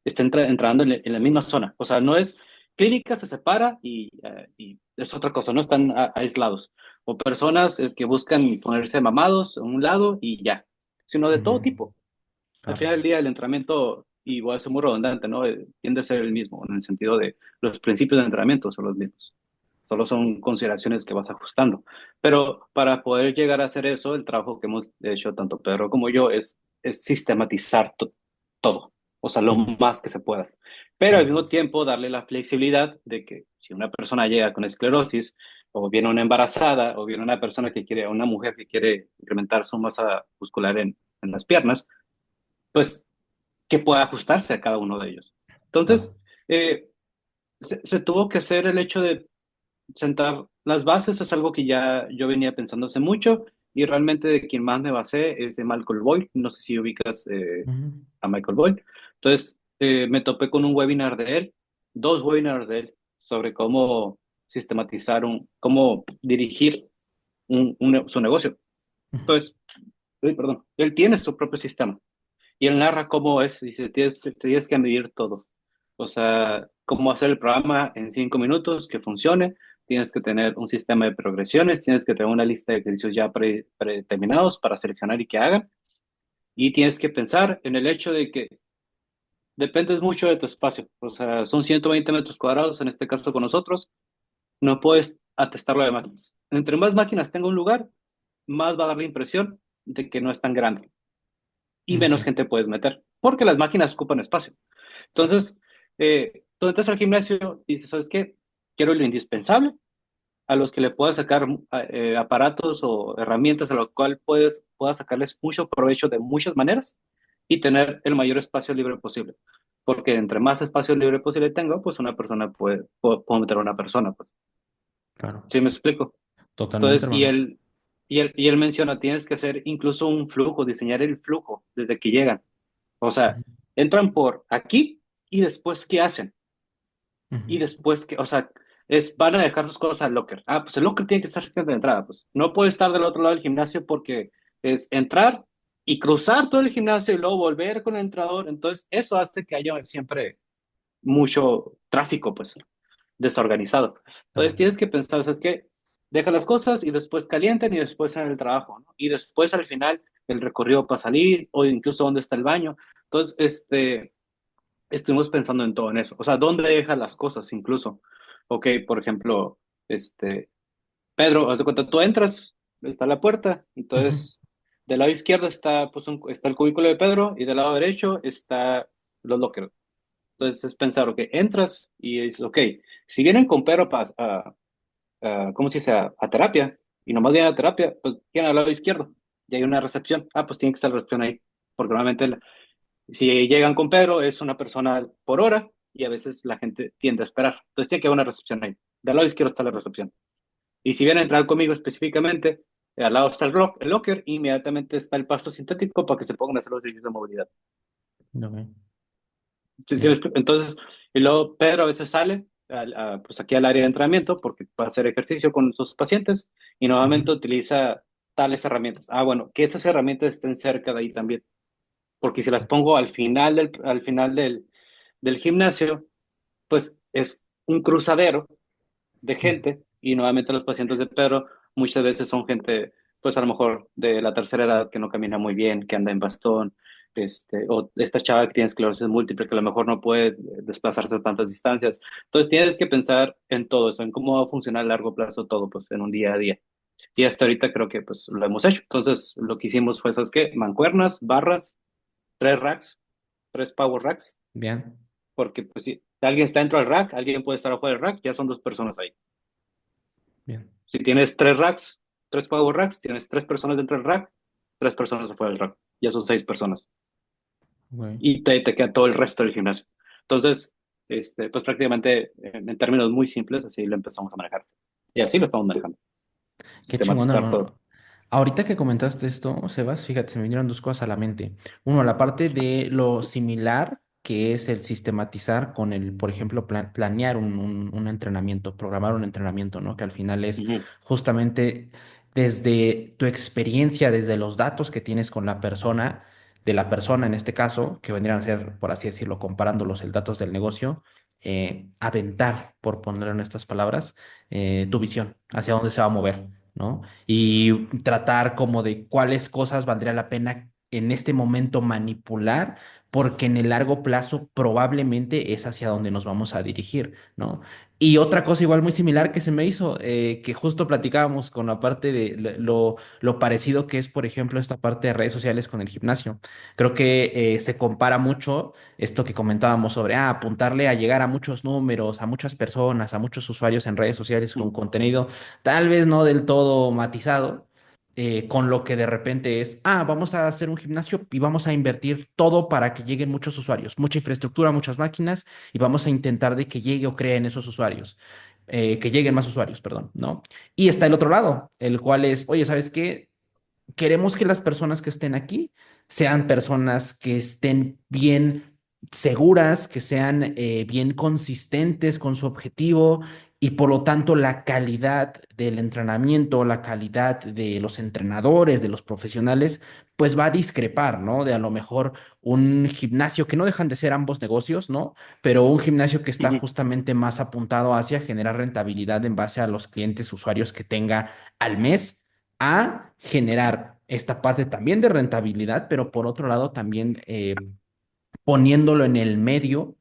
B: estén entrando en la misma zona. O sea, no es clínica, se separa y es otra cosa, no están aislados. O personas que buscan ponerse mamados a un lado y ya, sino de todo
A: ujú,
B: tipo. Al
A: claro.
B: final del día, el entrenamiento, y voy a ser muy redundante, ¿no? Tiende a ser el mismo, en el sentido de los principios de entrenamiento son los mismos. Solo son consideraciones que vas ajustando. Pero para poder llegar a hacer eso, el trabajo que hemos hecho tanto Pedro como yo es sistematizar todo, o sea, lo
A: Ujú,
B: más que se pueda. Pero al
A: claro.
B: mismo tiempo darle la flexibilidad de que si una persona llega con esclerosis, o viene una embarazada, o viene una persona que quiere, una mujer que quiere incrementar su masa muscular en las piernas, pues que pueda ajustarse a cada uno de ellos.
A: Claro.
B: Entonces, se tuvo que hacer el hecho de sentar las bases, es algo que ya yo venía pensando hace mucho, y realmente de quien más me basé es de Michael Boyle, no sé si ubicas
A: Ujú,
B: a Michael Boyle. Entonces, me topé con un webinar de él, dos webinars de él, sobre cómo sistematizar cómo dirigir su negocio.
A: ujú,
B: Entonces, perdón, él tiene su propio sistema. Y él narra cómo es, dice, tienes que medir todo. O sea, cómo hacer el programa en 5 minutos que funcione. Tienes que tener un sistema de progresiones, tienes que tener una lista de ejercicios ya predeterminados para seleccionar y que hagan. Y tienes que pensar en el hecho de que dependes mucho de tu espacio. O sea, son 120 metros cuadrados, en este caso con nosotros, no puedes atestarlo de máquinas. Entre más máquinas tenga un lugar, más va a dar la impresión de que no es tan grande y menos
A: Ok,
B: gente puedes meter, porque las máquinas ocupan espacio.
A: claro.
B: Entonces, tú entras al gimnasio y dices, ¿sabes qué? Quiero lo indispensable, a los que le puedas sacar aparatos o herramientas a lo cual puedas sacarles mucho provecho de muchas maneras y tener el mayor espacio libre posible. Porque entre más espacio libre posible tengo, pues una persona puedo meter a una persona, pues.
A: Claro.
B: ¿Sí me explico?
A: Totalmente,
B: Entonces,
A: hermano.
B: y él menciona, tienes que hacer incluso un flujo, diseñar el flujo desde que llegan. O sea,
A: Ujú,
B: entran por aquí y después, ¿qué hacen?
A: ujú.
B: Y después, ¿qué? O sea, van a dejar sus cosas al locker. Ah, pues el locker tiene que estar cerca de entrada, pues. No puede estar del otro lado del gimnasio porque es entrar y cruzar todo el gimnasio y luego volver con el entrador. Entonces, eso hace que haya siempre mucho tráfico, pues desorganizado. Entonces
A: Claro.
B: tienes que pensar, ¿sabes qué? Deja las cosas y después calientan y después en el trabajo, ¿no? Y después al final el recorrido para salir o incluso dónde está el baño. Entonces, estuvimos pensando en todo en eso. O sea, ¿dónde dejas las cosas incluso? Ok, por ejemplo, Pedro, haz de cuenta, tú entras, está la puerta,
A: Ujú,
B: entonces del lado izquierdo está, pues, está el cubículo de Pedro y del lado derecho está los lockers. Entonces es pensar, ok, entras y dices, ok, si vienen con Pedro ¿cómo se dice? A terapia, y nomás vienen a terapia, pues vienen al lado izquierdo y hay una recepción. Ah, pues tiene que estar la recepción ahí, porque normalmente si llegan con Pedro es una persona por hora y a veces la gente tiende a esperar. Entonces tiene que haber una recepción ahí. Del lado izquierdo está la recepción. Y si vienen a entrar conmigo específicamente, al lado está el locker, inmediatamente está el pasto sintético para que se pongan a hacer los ejercicios de movilidad.
A: ok,
B: Sí, sí,
A: bien.
B: entonces, y luego Pedro a veces sale pues aquí al área de entrenamiento porque va a hacer ejercicio con sus pacientes y
A: Ujú,
B: nuevamente utiliza tales herramientas. Ah, bueno, que esas herramientas estén cerca de ahí también, porque si las
A: claro.
B: pongo al final del gimnasio, pues es un cruzadero de
A: Ujú,
B: gente y nuevamente los pacientes de Pedro muchas veces son gente, pues a lo mejor de la tercera edad que no camina muy bien, que anda en bastón, o esta chava que tiene esclerosis múltiple que a lo mejor no puede desplazarse a tantas distancias. Entonces tienes que pensar en todo eso, en cómo va a funcionar a largo plazo todo, pues en un día a día. Y hasta ahorita creo que pues lo hemos hecho. Entonces lo que hicimos fue, ¿sabes qué? Mancuernas, barras, 3 racks, 3 power racks,
A: bien,
B: porque pues si alguien está dentro del rack, alguien puede estar afuera del rack, ya son 2 personas ahí.
A: bien.
B: Si tienes 3 racks, 3 power racks, tienes 3 personas dentro del rack, 3 personas afuera del rack. Ya son 6 personas.
A: Ok.
B: Y te queda todo el resto del gimnasio. Entonces, pues prácticamente en términos muy simples, así lo empezamos a manejar. Y así lo estamos manejando.
A: Qué chingón,
B: Sistematizar todo.
A: hermano. Ahorita que comentaste esto, Sebas, fíjate, se me vinieron dos cosas a la mente. Uno, la parte de lo similar que es el sistematizar con el, por ejemplo, planear un entrenamiento, programar un entrenamiento, ¿no? Que al final es
B: Ujú,
A: justamente desde tu experiencia, desde los datos que tienes con la persona, de la persona en este caso, que vendrían a ser, por así decirlo, comparándolos el datos del negocio, aventar, por ponerlo en estas palabras, tu visión, hacia dónde se va a mover. ¿No? Y tratar como de cuáles cosas valdría la pena en este momento manipular, porque en el largo plazo probablemente es hacia donde nos vamos a dirigir, ¿no? Y otra cosa igual muy similar que se me hizo, que justo platicábamos con la parte de lo parecido que es, por ejemplo, esta parte de redes sociales con el gimnasio. Creo que se compara mucho esto que comentábamos sobre apuntarle a llegar a muchos números, a muchas personas, a muchos usuarios en redes sociales con
B: ujú,
A: contenido tal vez no del todo matizado, con lo que de repente es, vamos a hacer un gimnasio y vamos a invertir todo para que lleguen muchos usuarios, mucha infraestructura, muchas máquinas, y vamos a intentar de que llegue o creen esos usuarios, que lleguen más usuarios, perdón, ¿no? Y está el otro lado, el cual es, oye, ¿sabes qué? Queremos que las personas que estén aquí sean personas que estén bien seguras, que sean bien consistentes con su objetivo y por lo tanto la calidad del entrenamiento, la calidad de los entrenadores, de los profesionales, pues va a discrepar, ¿no? De a lo mejor un gimnasio que no dejan de ser ambos negocios, ¿no? Pero un gimnasio que está
B: ujú,
A: justamente más apuntado hacia generar rentabilidad en base a los clientes usuarios que tenga al mes a generar esta parte también de rentabilidad, pero por otro lado también poniéndolo en el medio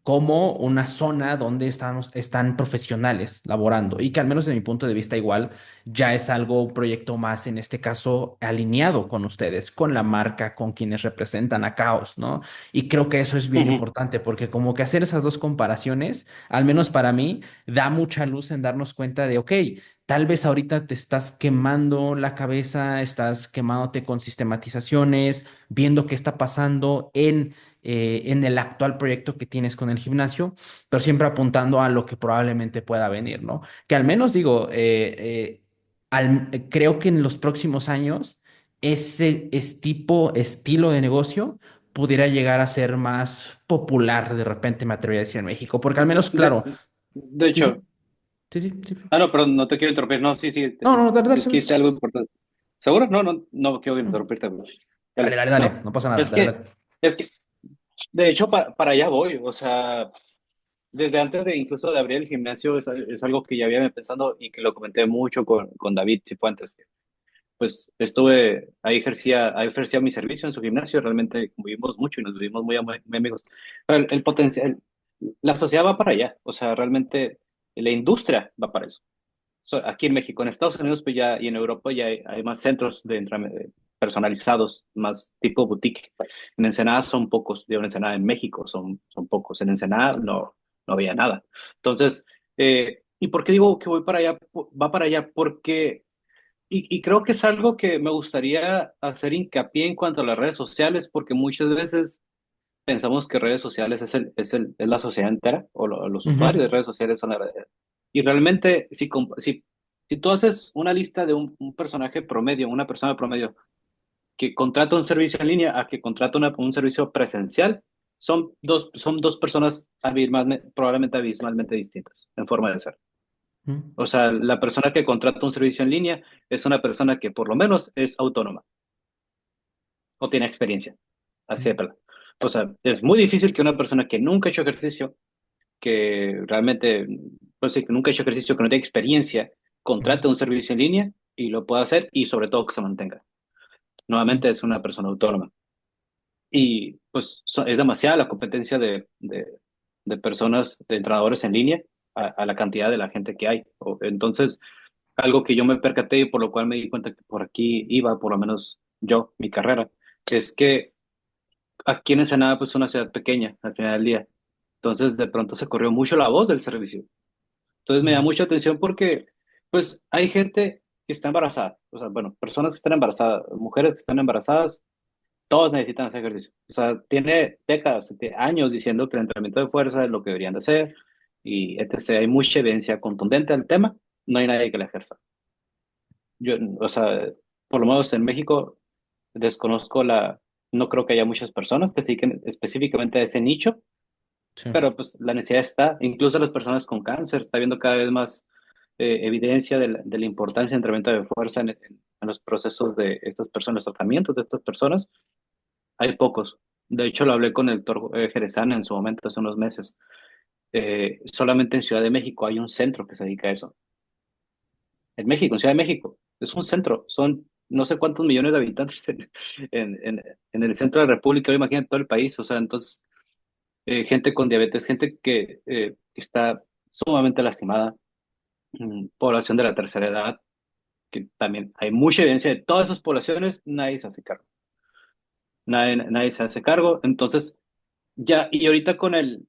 A: como una zona donde están profesionales laborando y que al menos de mi punto de vista igual ya es algo, un proyecto más en este caso alineado con ustedes, con la marca, con quienes representan a Caos, ¿no? Y creo que eso es bien
B: Ujú,
A: importante porque como que hacer esas dos comparaciones, al menos para mí, da mucha luz en darnos cuenta de, ok, tal vez ahorita te estás quemando la cabeza, estás quemándote con sistematizaciones, viendo qué está pasando en el actual proyecto que tienes con el gimnasio, pero siempre apuntando a lo que probablemente pueda venir, ¿no? Que al menos digo, creo que en los próximos años ese estilo de negocio pudiera llegar a ser más popular, de repente me atrevería a decir en México, porque al
B: ujú.
A: menos, claro,
B: De
A: sí,
B: hecho,
A: sí, sí, sí, sí.
B: no, perdón, no te quiero interrumpir. No, sí, sí,
A: No, no, dale, dale, dale,
B: dijiste algo importante. ¿Seguro? No, no, no quiero interrumpirte, bro.
A: dale,
B: Dale,
A: dale, dale,
B: ¿no?
A: no pasa nada,
B: Es
A: dale,
B: que,
A: dale.
B: es que, de hecho, para allá voy. O sea, desde antes de incluso de abrir el gimnasio es algo que ya había pensando y que lo comenté mucho con David Cifuentes. Pues estuve, ahí ejercía mi servicio en su gimnasio, realmente convivimos mucho y nos vivimos muy amigos. Pero el potencial, la sociedad va para allá, o sea, realmente la industria va para eso. Aquí en México, en Estados Unidos pues ya, y en Europa ya hay más centros personalizados, más tipo boutique. En Ensenada son pocos, digo, en Ensenada en México son pocos, en Ensenada no había nada. Entonces, ¿y por qué digo que voy para allá? Va para allá porque y creo que es algo que me gustaría hacer hincapié en cuanto a las redes sociales, porque muchas veces pensamos que redes sociales es la sociedad entera, o los usuarios de
A: Ujú,
B: redes sociales son la realidad. Y realmente, si tú haces una lista de un personaje promedio, una persona promedio, que contrata un servicio en línea a que contrata un servicio presencial, son dos personas probablemente abismalmente distintas en forma de ser.
A: ujú,
B: O sea, la persona que contrata un servicio en línea es una persona que por lo menos es autónoma o tiene experiencia. Así
A: ujú,
B: de plano. O sea, es muy difícil que una persona que nunca ha hecho ejercicio, que realmente, pues sí, que nunca ha hecho ejercicio, que no tiene experiencia,
A: ujú,
B: contrate un servicio en línea y lo pueda hacer y sobre todo que se mantenga.
A: ujú,
B: Nuevamente es una persona autónoma. Y pues es demasiada la competencia de personas, de entrenadores en línea a la cantidad de la gente que hay. Entonces, algo que yo me percaté y por lo cual me di cuenta que por aquí iba, por lo menos yo, mi carrera, es que aquí en Ensenada pues es una ciudad pequeña al final del día. Entonces de pronto se corrió mucho la voz del servicio. Entonces me da
A: ujú,
B: mucha atención porque pues hay gente que está embarazada, o sea, bueno, personas que están embarazadas, mujeres que están embarazadas, todos necesitan hacer ejercicio. O sea, tiene décadas, tiene años diciendo que el entrenamiento de fuerza es lo que deberían de hacer y etc. Hay mucha evidencia contundente al tema, no hay nadie que la ejerza. Yo, o sea, por lo menos en México desconozco no creo que haya muchas personas que se dediquen específicamente a ese nicho,
A: sí,
B: pero pues la necesidad está, incluso las personas con cáncer, está viendo cada vez más evidencia de la importancia del entrenamiento de fuerza en los procesos de estas personas, los tratamientos de estas personas. Hay pocos. De hecho, lo hablé con el doctor Jerezana en su momento, hace unos meses. Solamente en Ciudad de México hay un centro que se dedica a eso. En México, en Ciudad de México. Es un centro. Son no sé cuántos millones de habitantes en el centro de la República. Imagínate todo el país. O sea, entonces, gente con diabetes, gente que está sumamente lastimada, población de la tercera edad, que también hay mucha evidencia de todas esas poblaciones, nadie se hace cargo. Nadie se hace cargo. Entonces, ya, y ahorita con el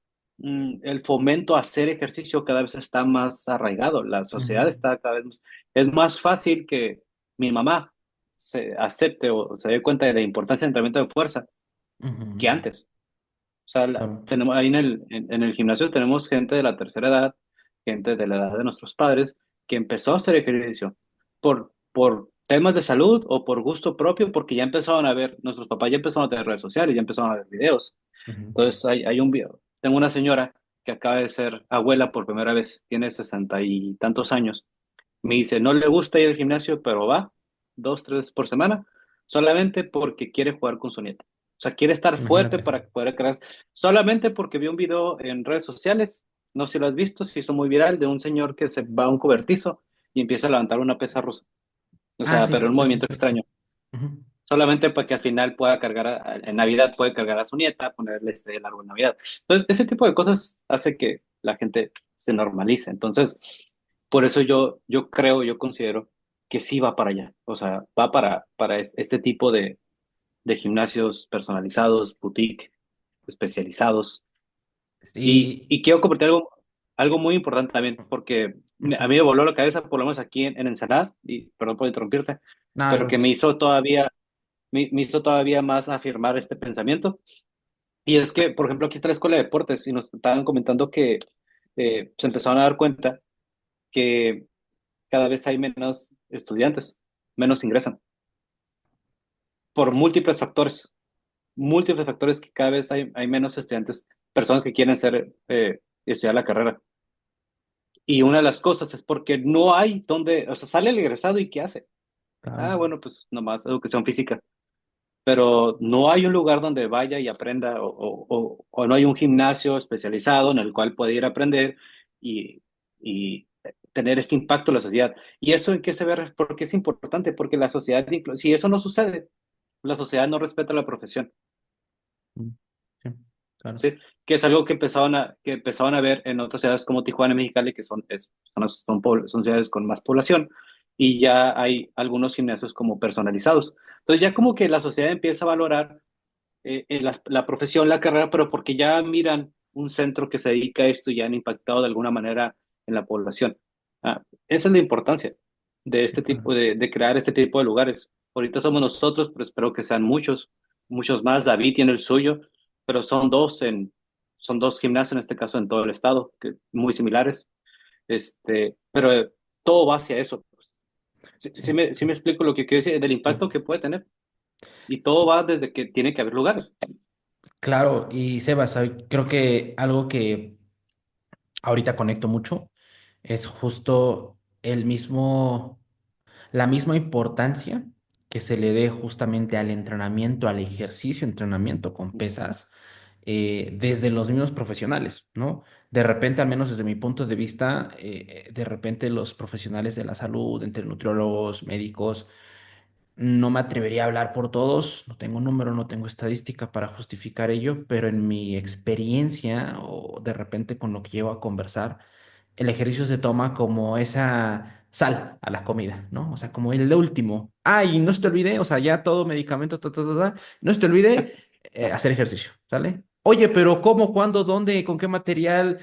B: fomento a hacer ejercicio cada vez está más arraigado, la sociedad
A: ujú,
B: está cada vez más, es más fácil que mi mamá se acepte o se dé cuenta de la importancia del entrenamiento de fuerza
A: ujú,
B: que antes. O sea,
A: claro,
B: tenemos ahí en el gimnasio tenemos gente de la tercera edad, gente de la edad de nuestros padres, que empezó a hacer ejercicio por temas de salud o por gusto propio, porque ya empezaron a ver, nuestros papás ya empezaron a tener redes sociales, ya empezaron a ver videos.
A: ujú,
B: Entonces hay un video. Tengo una señora que acaba de ser abuela por primera vez, tiene 60 y tantos años. Me dice, no le gusta ir al gimnasio, pero va 2, 3 veces por semana, solamente porque quiere jugar con su nieta. O sea, quiere estar fuerte
A: imagínate.
B: para poder crear, solamente porque vio un video en redes sociales, no sé si lo has visto, se hizo muy viral, de un señor que se va a un cobertizo y empieza a levantar una pesa rusa. O
A: Ah,
B: sea,
A: sí,
B: pero un
A: sí, sí,
B: movimiento
A: creo que sí.
B: extraño.
A: Ujú,
B: solamente para que al final pueda cargar, en Navidad puede cargar a su nieta, ponerle el árbol de Navidad. Entonces, ese tipo de cosas hace que la gente se normalice. Entonces, por eso yo creo, yo considero que sí va para allá. O sea, va para este tipo de gimnasios personalizados, boutique, especializados.
A: Sí.
B: Y quiero compartir algo muy importante también, porque a
A: Ujú.
B: mí me voló la cabeza, por lo menos aquí en Ensenada, y perdón por interrumpirte,
A: Nada,
B: pero que
A: tranqui.
B: me hizo todavía más afirmar este pensamiento. Y es que, por ejemplo, aquí está la Escuela de Deportes y nos estaban comentando que se empezaron a dar cuenta que cada vez hay menos estudiantes, menos ingresan, por múltiples factores que cada vez hay menos estudiantes, personas que quieren estudiar la carrera. Y una de las cosas es porque no hay donde, o sea, sale el egresado y ¿qué hace? Ah,
A: Claro.
B: bueno, pues nomás educación física, pero no hay un lugar donde vaya y aprenda o no hay un gimnasio especializado en el cual pueda ir a aprender y tener este impacto en la sociedad. ¿Y eso en qué se ve? Porque es importante, porque la sociedad, si eso no sucede, la sociedad no respeta la profesión.
A: Mm, sí, claro.
B: ¿Sí? Que es algo que empezaban a ver en otras ciudades como Tijuana y Mexicali, que son ciudades con más población, y ya hay algunos gimnasios como personalizados. Entonces ya como que la sociedad empieza a valorar la profesión, la carrera, pero porque ya miran un centro que se dedica a esto y han impactado de alguna manera en la población. Esa es la importancia de
A: Sí,
B: este
A: claro.
B: tipo de crear este tipo de lugares. Ahorita somos nosotros, pero espero que sean muchos, muchos más. David tiene el suyo, pero son dos gimnasios en este caso en todo el estado, muy similares. Pero todo va hacia eso.
A: Sí,
B: Sí me explico lo que quiero decir, del
A: sí.
B: impacto que puede tener. Y todo va desde que tiene que haber lugares.
A: Claro, y Sebas, creo que algo que ahorita conecto mucho es justo la misma importancia que se le dé justamente al entrenamiento, al ejercicio, entrenamiento con pesas, desde los mismos profesionales, ¿no? De repente, al menos desde mi punto de vista, de repente los profesionales de la salud, entre nutriólogos, médicos, no me atrevería a hablar por todos, no tengo número, no tengo estadística para justificar ello, pero en mi experiencia o de repente con lo que llevo a conversar, el ejercicio se toma como esa sal a la comida, ¿no? O sea, como el último. Ah, y no se te olvide, o sea, ya todo medicamento, no se te olvide hacer ejercicio, ¿sale? Oye, pero ¿cómo, cuándo, dónde, con qué material,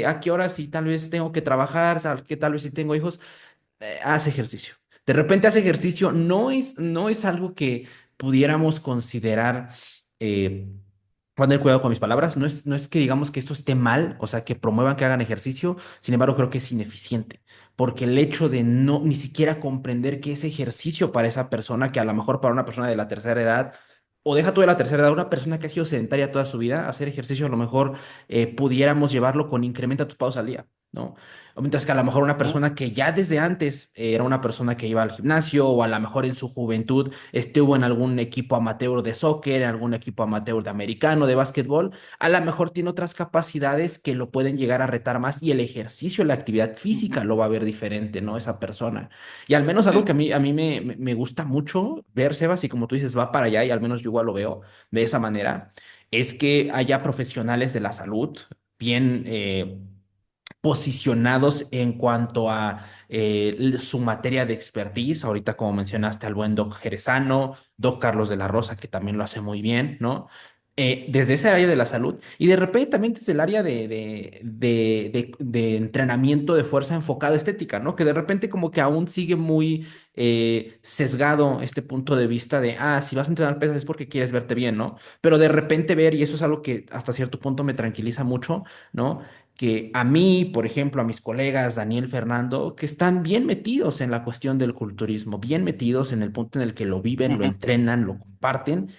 A: a qué horas si tal vez tengo que trabajar, que tal vez si tengo hijos? Haz ejercicio. De repente hace ejercicio no es algo que pudiéramos considerar, eh, poner cuidado con mis palabras, no es que digamos que esto esté mal, o sea, que promuevan que hagan ejercicio, sin embargo, creo que es ineficiente, porque el hecho de no ni siquiera comprender qué es ejercicio para esa persona, que a lo mejor para una persona de la tercera edad, o deja tú de la tercera edad, una persona que ha sido sedentaria toda su vida, hacer ejercicio a lo mejor pudiéramos llevarlo con incrementa tus pasos al día, ¿no? O mientras que a lo mejor una
B: Ujú,
A: persona que ya desde antes era una persona que iba al gimnasio o a lo mejor en su juventud estuvo en algún equipo amateur de soccer, en algún equipo amateur de americano, de básquetbol, a lo mejor tiene otras capacidades que lo pueden llegar a retar más y el ejercicio, la actividad
B: ujú.
A: física lo va a ver diferente, ¿no? Esa persona. Y al menos algo que
B: Sí.
A: a mí me gusta mucho ver, Sebas, y como tú dices, va para allá y al menos yo igual lo veo de esa manera, es que haya profesionales de la salud bien posicionados en cuanto a su materia de expertise. Ahorita, como mencionaste, al buen Doc Jerezano, Doc Carlos de la Rosa, que también lo hace muy bien, ¿no? Desde ese área de la salud y de repente también desde el área de entrenamiento de fuerza enfocada a estética, ¿no? Que de repente como que aún sigue muy sesgado este punto de vista de, ah, si vas a entrenar pesas es porque quieres verte bien, ¿no? Pero de repente ver, y eso es algo que hasta cierto punto me tranquiliza mucho, ¿no? Que a mí, por ejemplo, a mis colegas Daniel, Fernando, que están bien metidos en la cuestión del culturismo, bien metidos en el punto en el que lo viven, lo
B: Ujú,
A: entrenan, lo comparten,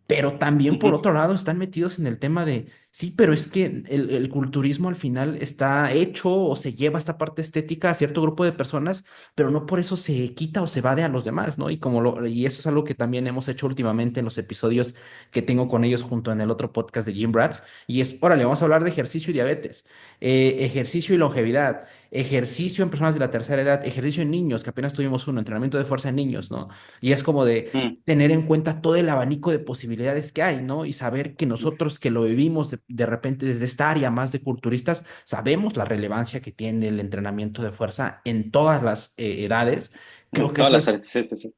A: pero también por
B: ujú,
A: otro lado están metidos en el tema de, Sí, pero es que el culturismo al final está hecho o se lleva esta parte estética a cierto grupo de personas, pero no por eso se quita o se va de a los demás, ¿no? Y eso es algo que también hemos hecho últimamente en los episodios que tengo con ellos junto en el otro podcast de Gym Rats, y es, órale, vamos a hablar de ejercicio y diabetes, ejercicio y longevidad, ejercicio en personas de la tercera edad, ejercicio en niños, que apenas tuvimos uno, entrenamiento de fuerza en niños, ¿no? Y es como de
B: Mm,
A: tener en cuenta todo el abanico de posibilidades que hay, ¿no? Y saber que nosotros que lo vivimos de repente desde esta área más de culturistas, sabemos la relevancia que tiene el entrenamiento de fuerza en todas las edades. Creo
B: en
A: que
B: todas
A: eso
B: las
A: es
B: áreas, sí, sí, sí.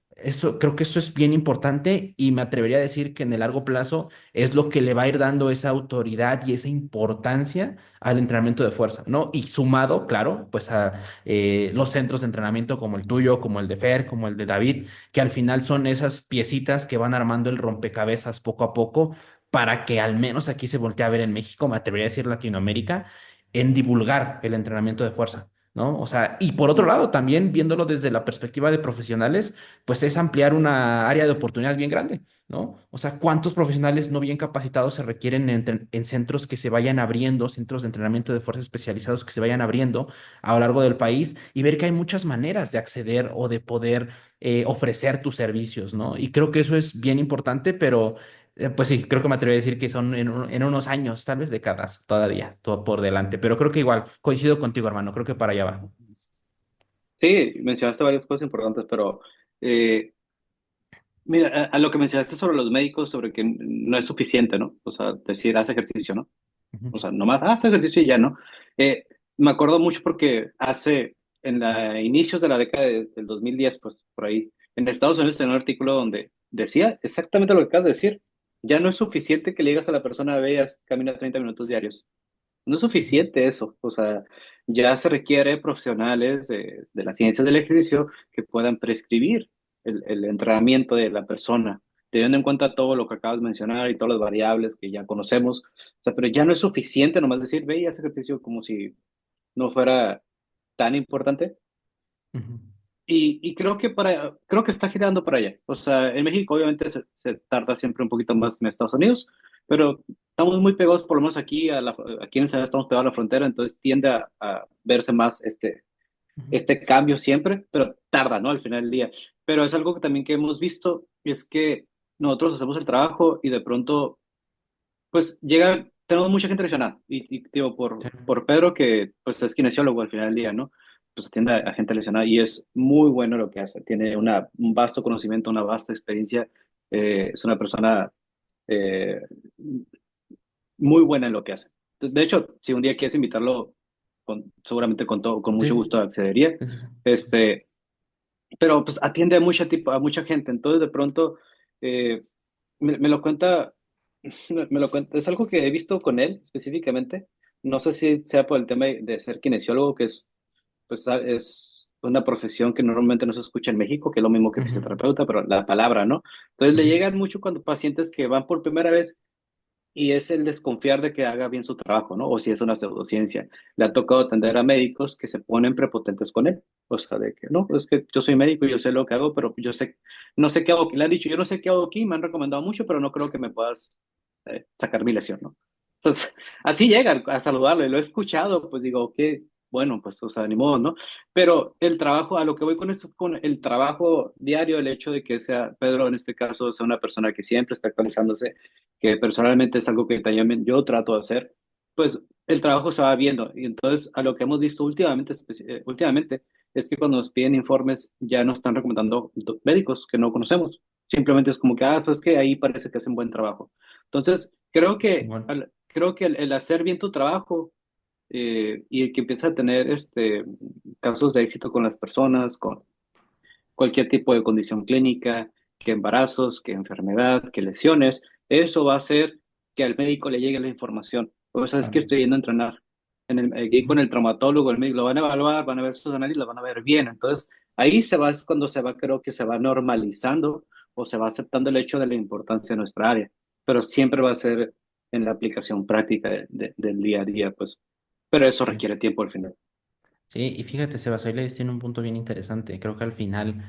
A: creo que eso es bien importante y me atrevería a decir que en el largo plazo es lo que le va a ir dando esa autoridad y esa importancia al entrenamiento de fuerza, ¿no? Y sumado, claro, pues a los centros de entrenamiento como el tuyo, como el de Fer, como el de David, que al final son esas piecitas que van armando el rompecabezas poco a poco para que al menos aquí se voltee a ver en México, me atrevería a decir Latinoamérica, en divulgar el entrenamiento de fuerza. ¿No? O sea, y por otro
B: Mm.
A: lado, también viéndolo desde la perspectiva de profesionales, pues es ampliar una área de oportunidad bien grande, ¿no? O sea, ¿cuántos profesionales no bien capacitados se requieren en centros que se vayan abriendo, centros de entrenamiento de fuerza especializados que se vayan abriendo a lo largo del país y ver que hay muchas maneras de acceder o de poder ofrecer tus servicios, ¿no? Y creo que eso es bien importante, pero pues sí, creo que me atrevo a decir que son en unos años, tal vez décadas todavía, todo por delante, pero creo que igual coincido contigo, hermano, creo que para allá va.
B: Sí, mencionaste varias cosas importantes, pero eh, mira, a lo que mencionaste sobre los médicos, sobre que no es suficiente, ¿no? O sea, decir, haz ejercicio, ¿no?
A: Ujú,
B: O sea, nomás haz ejercicio y ya, ¿no? Me acuerdo mucho porque en la inicios de la década del 2010, pues por ahí, en Estados Unidos tenía un artículo donde decía exactamente lo que acabas de decir. Ya no es suficiente que le digas a la persona, veas, camina 30 minutos diarios. No es
A: ujú,
B: suficiente eso, o sea, ya se requiere profesionales de las ciencias del ejercicio que puedan prescribir el entrenamiento de la persona, teniendo en cuenta todo lo que acabas de mencionar y todas las variables que ya conocemos. O sea, pero ya no es suficiente nomás decir, ve y haz ejercicio como si no fuera tan importante.
A: ujú.
B: Y creo que está girando para allá. O sea, en México obviamente se tarda siempre un poquito más que en Estados Unidos, pero estamos muy pegados, por lo menos aquí, aquí en Ensenada estamos pegados a la frontera, entonces tiende a verse más
A: Ujú.
B: este cambio siempre, pero tarda, ¿no? Al final del día. Pero es algo que también que hemos visto, es que nosotros hacemos el trabajo y de pronto pues tenemos mucha gente lesionada. Y digo,
A: Sí.
B: por Pedro, que pues es kinesiólogo al final del día, ¿no? Pues atiende a gente lesionada y es muy bueno lo que hace. Tiene un vasto conocimiento, una vasta experiencia. Es una persona eh, muy buena en lo que hace. De hecho, si un día quieres invitarlo, seguramente con mucho
A: Sí,
B: gusto accedería.
A: sí, sí, sí.
B: Este, pero pues atiende a mucha gente. Entonces, de pronto, eh, me lo cuenta, me lo cuenta, es algo que he visto con él específicamente. No sé si sea por el tema de ser kinesiólogo, que es una profesión que normalmente no se escucha en México, que es lo mismo que
A: Ujú,
B: fisioterapeuta, pero la palabra, ¿no? Entonces le
A: ujú.
B: llegan mucho cuando pacientes que van por primera vez y es el desconfiar de que haga bien su trabajo, ¿no? O si es una pseudociencia. Le ha tocado atender a médicos que se ponen prepotentes con él. O sea, de que, no, es que yo soy médico y yo sé lo que hago, pero yo sé, no sé qué hago aquí. Le han dicho, yo no sé qué hago aquí, me han recomendado mucho, pero no creo que me puedas sacar mi lesión, ¿no? Entonces, así llegan a saludarlo y lo he escuchado, pues digo, qué bueno, pues, o sea, ni modo, ¿no? Pero el trabajo, a lo que voy con esto es con el trabajo diario, el hecho de que sea Pedro, en este caso, sea una persona que siempre está actualizándose, que personalmente es algo que también yo trato de hacer, pues el trabajo se va viendo. Y entonces, a lo que hemos visto últimamente es que cuando nos piden informes ya nos están recomendando médicos que no conocemos. Simplemente es como que, sabes que ahí parece que hacen buen trabajo. Entonces,
A: Chingón.
B: creo que el hacer bien tu trabajo y el que empieza a tener casos de éxito con las personas, con cualquier tipo de condición clínica, que embarazos, que enfermedad, que lesiones, eso va a hacer que al médico le llegue la información. O sea, es que
A: Claro.
B: estoy yendo a entrenar. Aquí
A: Ujú.
B: con el traumatólogo, el médico lo van a evaluar, van a ver sus análisis, lo van a ver bien. Entonces, ahí es cuando creo que se va normalizando o se va aceptando el hecho de la importancia de nuestra área. Pero siempre va a ser en la aplicación práctica del día a día, pues. Pero eso
A: Sí.
B: requiere tiempo al final.
A: Sí, y fíjate, Sebas, hoy le tiene un punto bien interesante. Creo que al final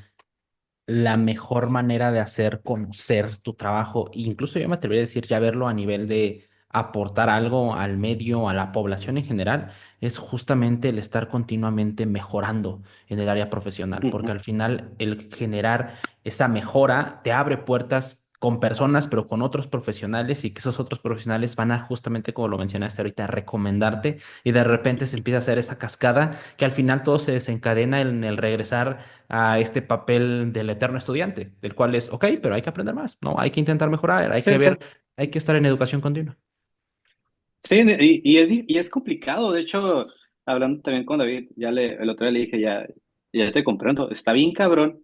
A: la mejor manera de hacer conocer tu trabajo, e incluso yo me atrevería a decir ya verlo a nivel de aportar algo al medio, a la población en general, es justamente el estar continuamente mejorando en el área profesional, porque
B: Ujú.
A: al final el generar esa mejora te abre puertas con personas, pero con otros profesionales y que esos otros profesionales van a justamente, como lo mencionaste ahorita, recomendarte y de repente se empieza a hacer esa cascada que al final todo se desencadena en el regresar a este papel del eterno estudiante, del cual es, ok, pero hay que aprender más, ¿no? Hay que intentar mejorar, hay que
B: Sí, sí.
A: ver, hay que estar en educación continua.
B: Sí, y es complicado. De hecho, hablando también con David, el otro día le dije, ya te comprendo, está bien cabrón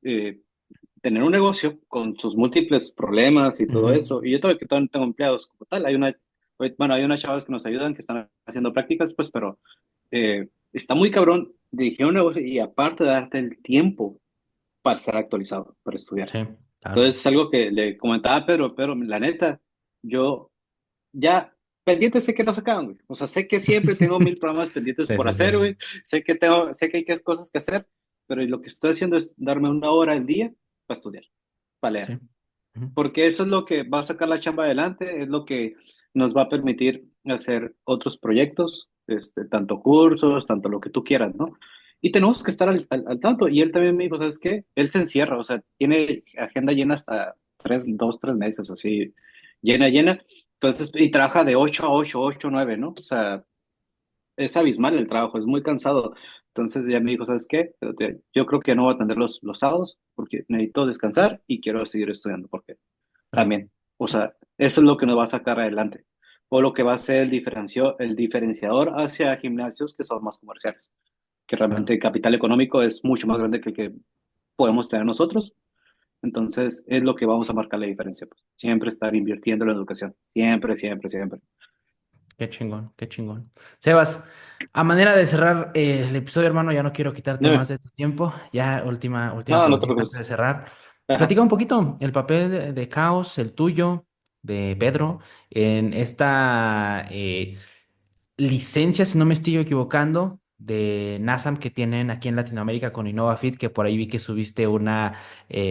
B: eh, tener un negocio con sus múltiples problemas y todo
A: Ujú.
B: eso. Y yo todavía tengo empleados como tal. Bueno, hay unas chavas que nos ayudan, que están haciendo prácticas, pues, pero está muy cabrón dirigir un negocio y aparte darte el tiempo para estar actualizado, para estudiar.
A: Sí, claro.
B: Entonces es algo que le comentaba a Pedro, pero la neta, yo ya pendientes sé que no se acaban, güey. O sea, sé que siempre tengo mil programas pendientes
A: Sí,
B: por
A: sí, sí.
B: hacer, güey. Sé que hay cosas que hacer, pero lo que estoy haciendo es darme una hora al día para estudiar, para
A: Sí.
B: leer.
A: Ujú.
B: Porque eso es lo que va a sacar la chamba adelante, es lo que nos va a permitir hacer otros proyectos, tanto cursos, tanto lo que tú quieras, ¿no? Y tenemos que estar al tanto. Y él también me dijo, ¿sabes qué? Él se encierra, o sea, tiene agenda llena hasta 3 meses, así, llena, llena. Entonces, y trabaja de 8 a 8, 8 a 9, ¿no? O sea, es abismal el trabajo, es muy cansado. Entonces ya me dijo, ¿sabes qué? Yo creo que no voy a atender los sábados porque necesito descansar y quiero seguir estudiando porque
A: Claro.
B: también, o sea, eso es lo que nos va a sacar adelante o lo que va a ser el diferenciador hacia gimnasios que son más comerciales, que realmente
A: Claro.
B: el capital económico es mucho más grande que el que podemos tener nosotros. Entonces es lo que vamos a marcar la diferencia, pues. Siempre estar invirtiendo en la educación, siempre, siempre, siempre.
A: Qué chingón, qué chingón. Sebas, a manera de cerrar el episodio, hermano, ya no quiero quitarte más
B: Dime.
A: de tu tiempo. Ya última
B: No, no te
A: preguntita antes
B: preocupes.
A: de cerrar.
B: Ajá.
A: Platica un poquito el papel de Caos, el tuyo, de Pedro, en esta licencia, si no me estoy equivocando, de NASAM que tienen aquí en Latinoamérica con InnovaFit, que por ahí vi que subiste una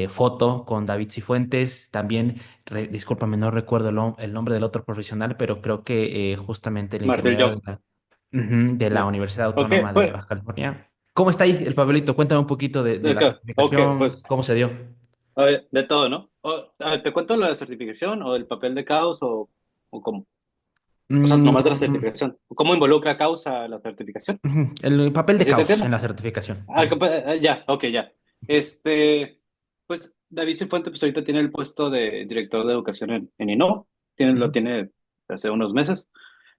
A: foto con David Cifuentes. También, discúlpame, no recuerdo el nombre del otro profesional, pero creo que justamente el
B: Martel
A: intermediario
B: Job.
A: de la
B: Ya.
A: Universidad
B: Ok,
A: Autónoma de
B: pues,
A: Baja California. ¿Cómo está ahí el papelito? Cuéntame un poquito de la
B: ok,
A: certificación,
B: pues,
A: cómo se dio.
B: a ver, de todo, ¿no? A ver, ¿te cuento la certificación o el papel de caos o cómo? O sea, nomás de la
A: Mm,
B: certificación. ¿Cómo involucra causa la certificación?
A: el papel de
B: ¿Así te
A: Caos en
B: entiendo?
A: la certificación.
B: Ah, ya, ok, ya. Pues David Cifuentes, pues ahorita tiene el puesto de director de educación en Innova. Lo
A: Ujú,
B: tiene hace unos meses.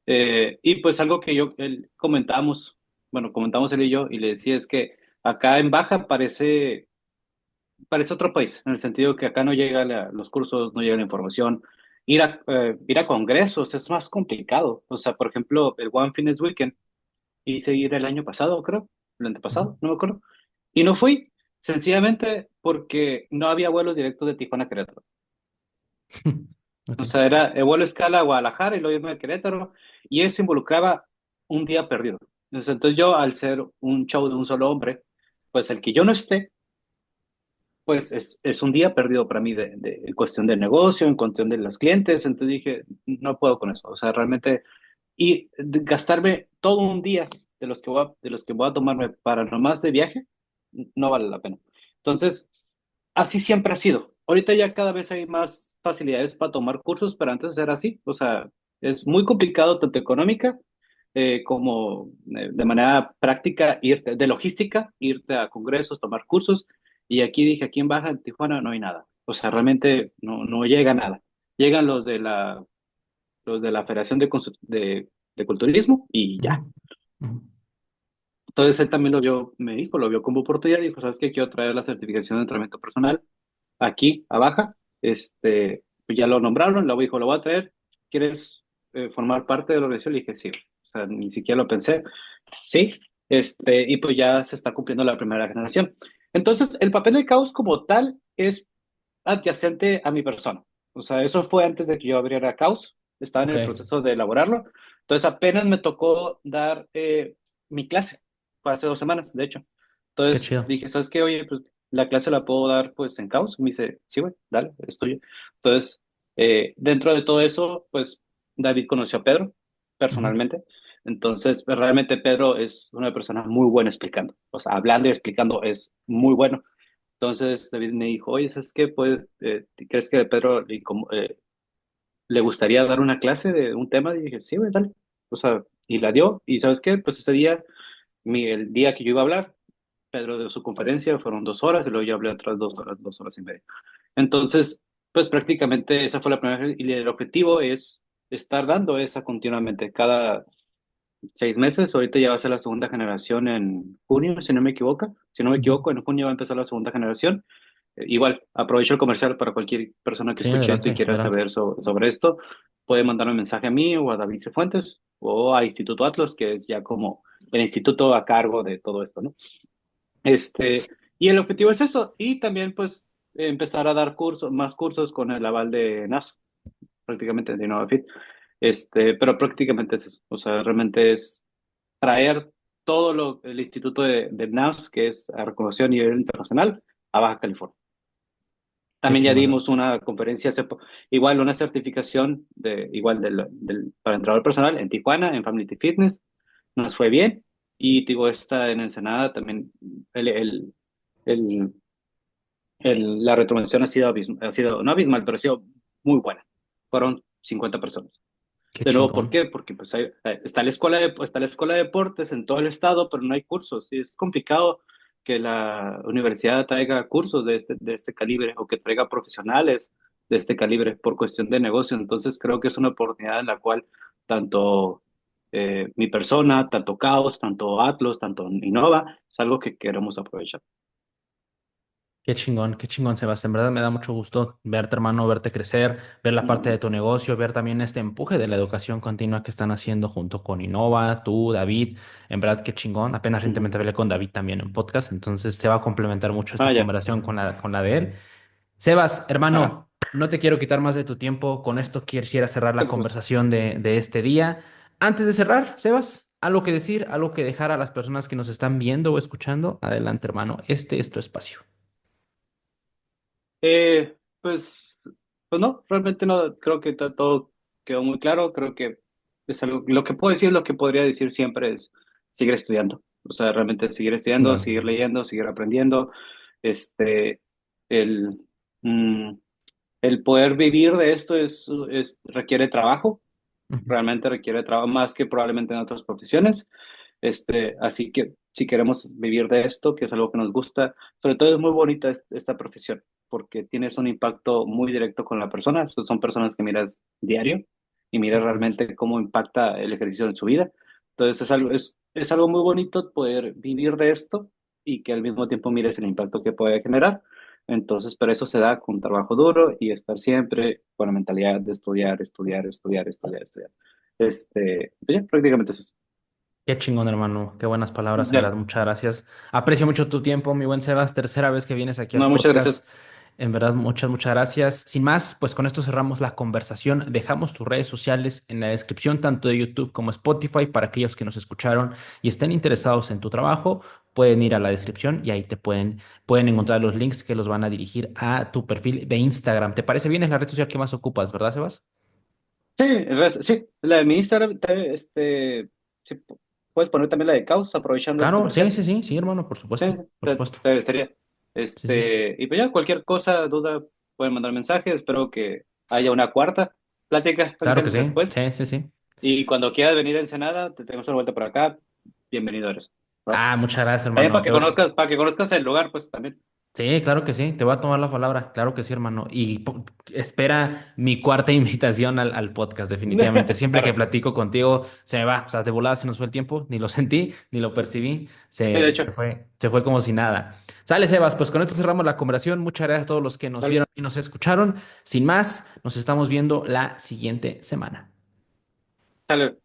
B: Y pues algo que él comentamos, bueno, comentamos él y yo, y le decía es que acá en Baja parece otro país, en el sentido que acá no llega los cursos, no llega la información. Ir a congresos es más complicado. O sea, por ejemplo, el One Fitness Weekend hice ir el año pasado, creo, el
A: ujú.
B: antepasado, no me acuerdo. Y no fui, sencillamente porque no había vuelos directos de Tijuana a Querétaro.
A: Ok.
B: O sea, era el vuelo escala a Guadalajara y luego irme a Querétaro, y eso involucraba un día perdido. Entonces yo, al ser un show de un solo hombre, pues el que yo no esté, pues es un día perdido para mí en cuestión de negocio, en cuestión de los clientes. Entonces dije, no puedo con eso. O sea, realmente, gastarme todo un día de los que voy a tomarme para nomás de viaje, no vale la pena. Entonces, así siempre ha sido. Ahorita ya cada vez hay más facilidades para tomar cursos, pero antes era así. O sea, es muy complicado tanto económica como de manera práctica, de logística, irte a congresos, tomar cursos. Y aquí dije, aquí en Baja, en Tijuana, no hay nada. O sea, realmente no llega nada. Llegan los de la Federación de Culturismo y
A: Ujú,
B: ya.
A: ujú.
B: Entonces él también me dijo, lo vio como oportunidad, dijo, ¿sabes qué? Quiero traer la certificación de entrenamiento personal aquí a Baja. Pues ya lo nombraron, lo dijo, lo voy a traer. ¿Quieres formar parte de la organización? Le dije, sí. O sea, ni siquiera lo pensé. Sí. Y pues ya se está cumpliendo la primera generación. Entonces, el papel del caos como tal es adyacente a mi persona. O sea, eso fue antes de que yo abriera caos. Estaba en
A: Ok,
B: el proceso de elaborarlo. Entonces, apenas me tocó dar mi clase. Fue hace 2 semanas, de hecho.
A: qué
B: Entonces
A: chido.
B: dije, ¿sabes qué? Oye, pues la clase la puedo dar pues en caos. Me dice, sí, güey, dale, es tuyo. Entonces, dentro de todo eso, pues David conoció a Pedro
A: Ujú.
B: personalmente. Entonces, pues, realmente Pedro es una persona muy buena explicando. O sea, hablando y explicando es muy bueno. Entonces, David me dijo, oye, ¿sabes qué? Pues, ¿crees que Pedro le gustaría dar una clase de un tema? Y dije, sí, güey, dale. O sea, y la dio. Y ¿sabes qué? Pues ese día, el día que yo iba a hablar, Pedro dio su conferencia, fueron 2 horas, y luego yo hablé otras 2 horas, 2 horas y media. Entonces, pues prácticamente esa fue la primera vez, y el objetivo es estar dando esa continuamente, cada 6 meses. Ahorita ya va a ser la segunda generación en junio, si no me equivoco. Si no me
A: Ujú.
B: equivoco, en junio va a empezar la segunda generación. Igual, aprovecho el comercial para cualquier persona que
A: Sí,
B: escuche esto y
A: adelante,
B: quiera
A: adelante.
B: saber sobre esto. Puede mandarme un mensaje a mí o a David Cifuentes o a Instituto Atlas, que es ya como el instituto a cargo de todo esto, ¿no? Este, y el objetivo es eso. Y también, pues, empezar a dar cursos, más cursos con el aval de NASA, prácticamente de InnovaFit. Pero prácticamente es eso. O sea, realmente es traer el Instituto de NAS, que es a reconocido a nivel internacional, a Baja California.
A: Qué
B: También ya
A: chingón.
B: dimos una conferencia, igual una certificación igual para entrenador personal en Tijuana, en Family Fitness. Nos fue bien. Y digo, esta en Ensenada también, el, el, el, la retroalimentación ha sido, no abismal, pero ha sido muy buena. Fueron 50 personas.
A: Qué
B: De nuevo, ¿por
A: chingón.
B: qué? Porque pues está la escuela de deportes en todo el estado, pero no hay cursos. Y es complicado que la universidad traiga cursos de este calibre o que traiga profesionales de este calibre por cuestión de negocio. Entonces creo que es una oportunidad en la cual tanto mi persona, tanto Caos, tanto Atlas, tanto Innova, es algo que queremos aprovechar.
A: Qué chingón, Sebastián. En verdad me da mucho gusto verte, hermano, verte crecer, ver la parte de
B: Mm,
A: tu negocio, ver también este empuje de la educación continua que están haciendo junto con Innova, tú, David. En verdad, qué chingón. Apenas
B: ujú.
A: recientemente hablé con David también en podcast, entonces se va a complementar mucho esta
B: Ah, ya.
A: conversación con la de él. Sebas,
B: Ajá.
A: hermano, no te quiero quitar más de tu tiempo. Con esto quisiera cerrar
B: ¿Qué
A: la
B: te
A: conversación de este día. Antes de cerrar, Sebas, algo que decir, algo que dejar a las personas que nos están viendo o escuchando. Adelante, hermano. Este es tu espacio.
B: Pues, pues no, realmente no, creo que todo quedó muy claro. Creo que es algo, lo que puedo decir, lo que podría decir siempre es seguir estudiando. O sea, realmente seguir estudiando,
A: Chingón.
B: seguir leyendo, seguir aprendiendo. Este, el, mm, el poder vivir de esto requiere trabajo,
A: Ujú.
B: realmente requiere trabajo más que probablemente en otras profesiones. Así que si queremos vivir de esto, que es algo que nos gusta, sobre todo es muy bonita esta profesión, porque tienes un impacto muy directo con la persona. Son personas que miras diario y miras
A: Ujú.
B: realmente cómo impacta el ejercicio en su vida. Entonces es algo muy bonito poder vivir de esto y que al mismo tiempo mires el impacto que puede generar. Entonces, pero eso se da con trabajo duro y estar siempre con la mentalidad de estudiar, estudiar, estudiar, estudiar, estudiar. Pues ya, prácticamente eso.
A: Qué chingón, hermano. Qué buenas palabras, en verdad.
B: Ya.
A: Muchas gracias. Aprecio mucho tu tiempo, mi buen Sebas. Tercera vez que vienes aquí al
B: No, muchas gracias.
A: podcast. En verdad, muchas gracias. Sin más, pues con esto cerramos la conversación. Dejamos tus redes sociales en la descripción, tanto de YouTube como Spotify, para aquellos que nos escucharon y estén interesados en tu trabajo. Pueden ir a la descripción y ahí pueden encontrar los links que los van a dirigir a tu perfil de Instagram. ¿Te parece bien? Es la red social que más ocupas, ¿verdad, Sebas?
B: Sí, sí, la de mi Instagram, sí, puedes poner también la de Caos, aprovechando el
A: Claro, sí,
B: comercial.
A: sí, sí, sí, hermano, por
B: Sí,
A: supuesto, por supuesto.
B: te agradecería.
A: Sí, sí.
B: Y pues ya, cualquier cosa, duda, pueden mandar mensajes. Espero que haya una cuarta plática
A: Claro que sí,
B: después.
A: sí, sí, sí.
B: Y cuando quieras venir a Ensenada, te tengo una vuelta por acá. Bienvenido eres. ¿Va?
A: Ah, muchas gracias,
B: También
A: hermano.
B: para que conozcas el lugar, pues también.
A: Sí, claro que sí, te voy a tomar la palabra, claro que sí, hermano. Y espera mi cuarta invitación al podcast, definitivamente. Siempre que
B: Claro.
A: platico contigo, se me va, o sea, de volada se nos fue el tiempo, ni lo sentí, ni lo percibí,
B: Sí, de
A: se
B: hecho.
A: fue, se fue como si nada. Sale, Sebas, pues con esto cerramos la conversación. Muchas gracias a todos los que nos
B: Dale,
A: vieron y nos escucharon. Sin más, nos estamos viendo la siguiente semana.
B: dale.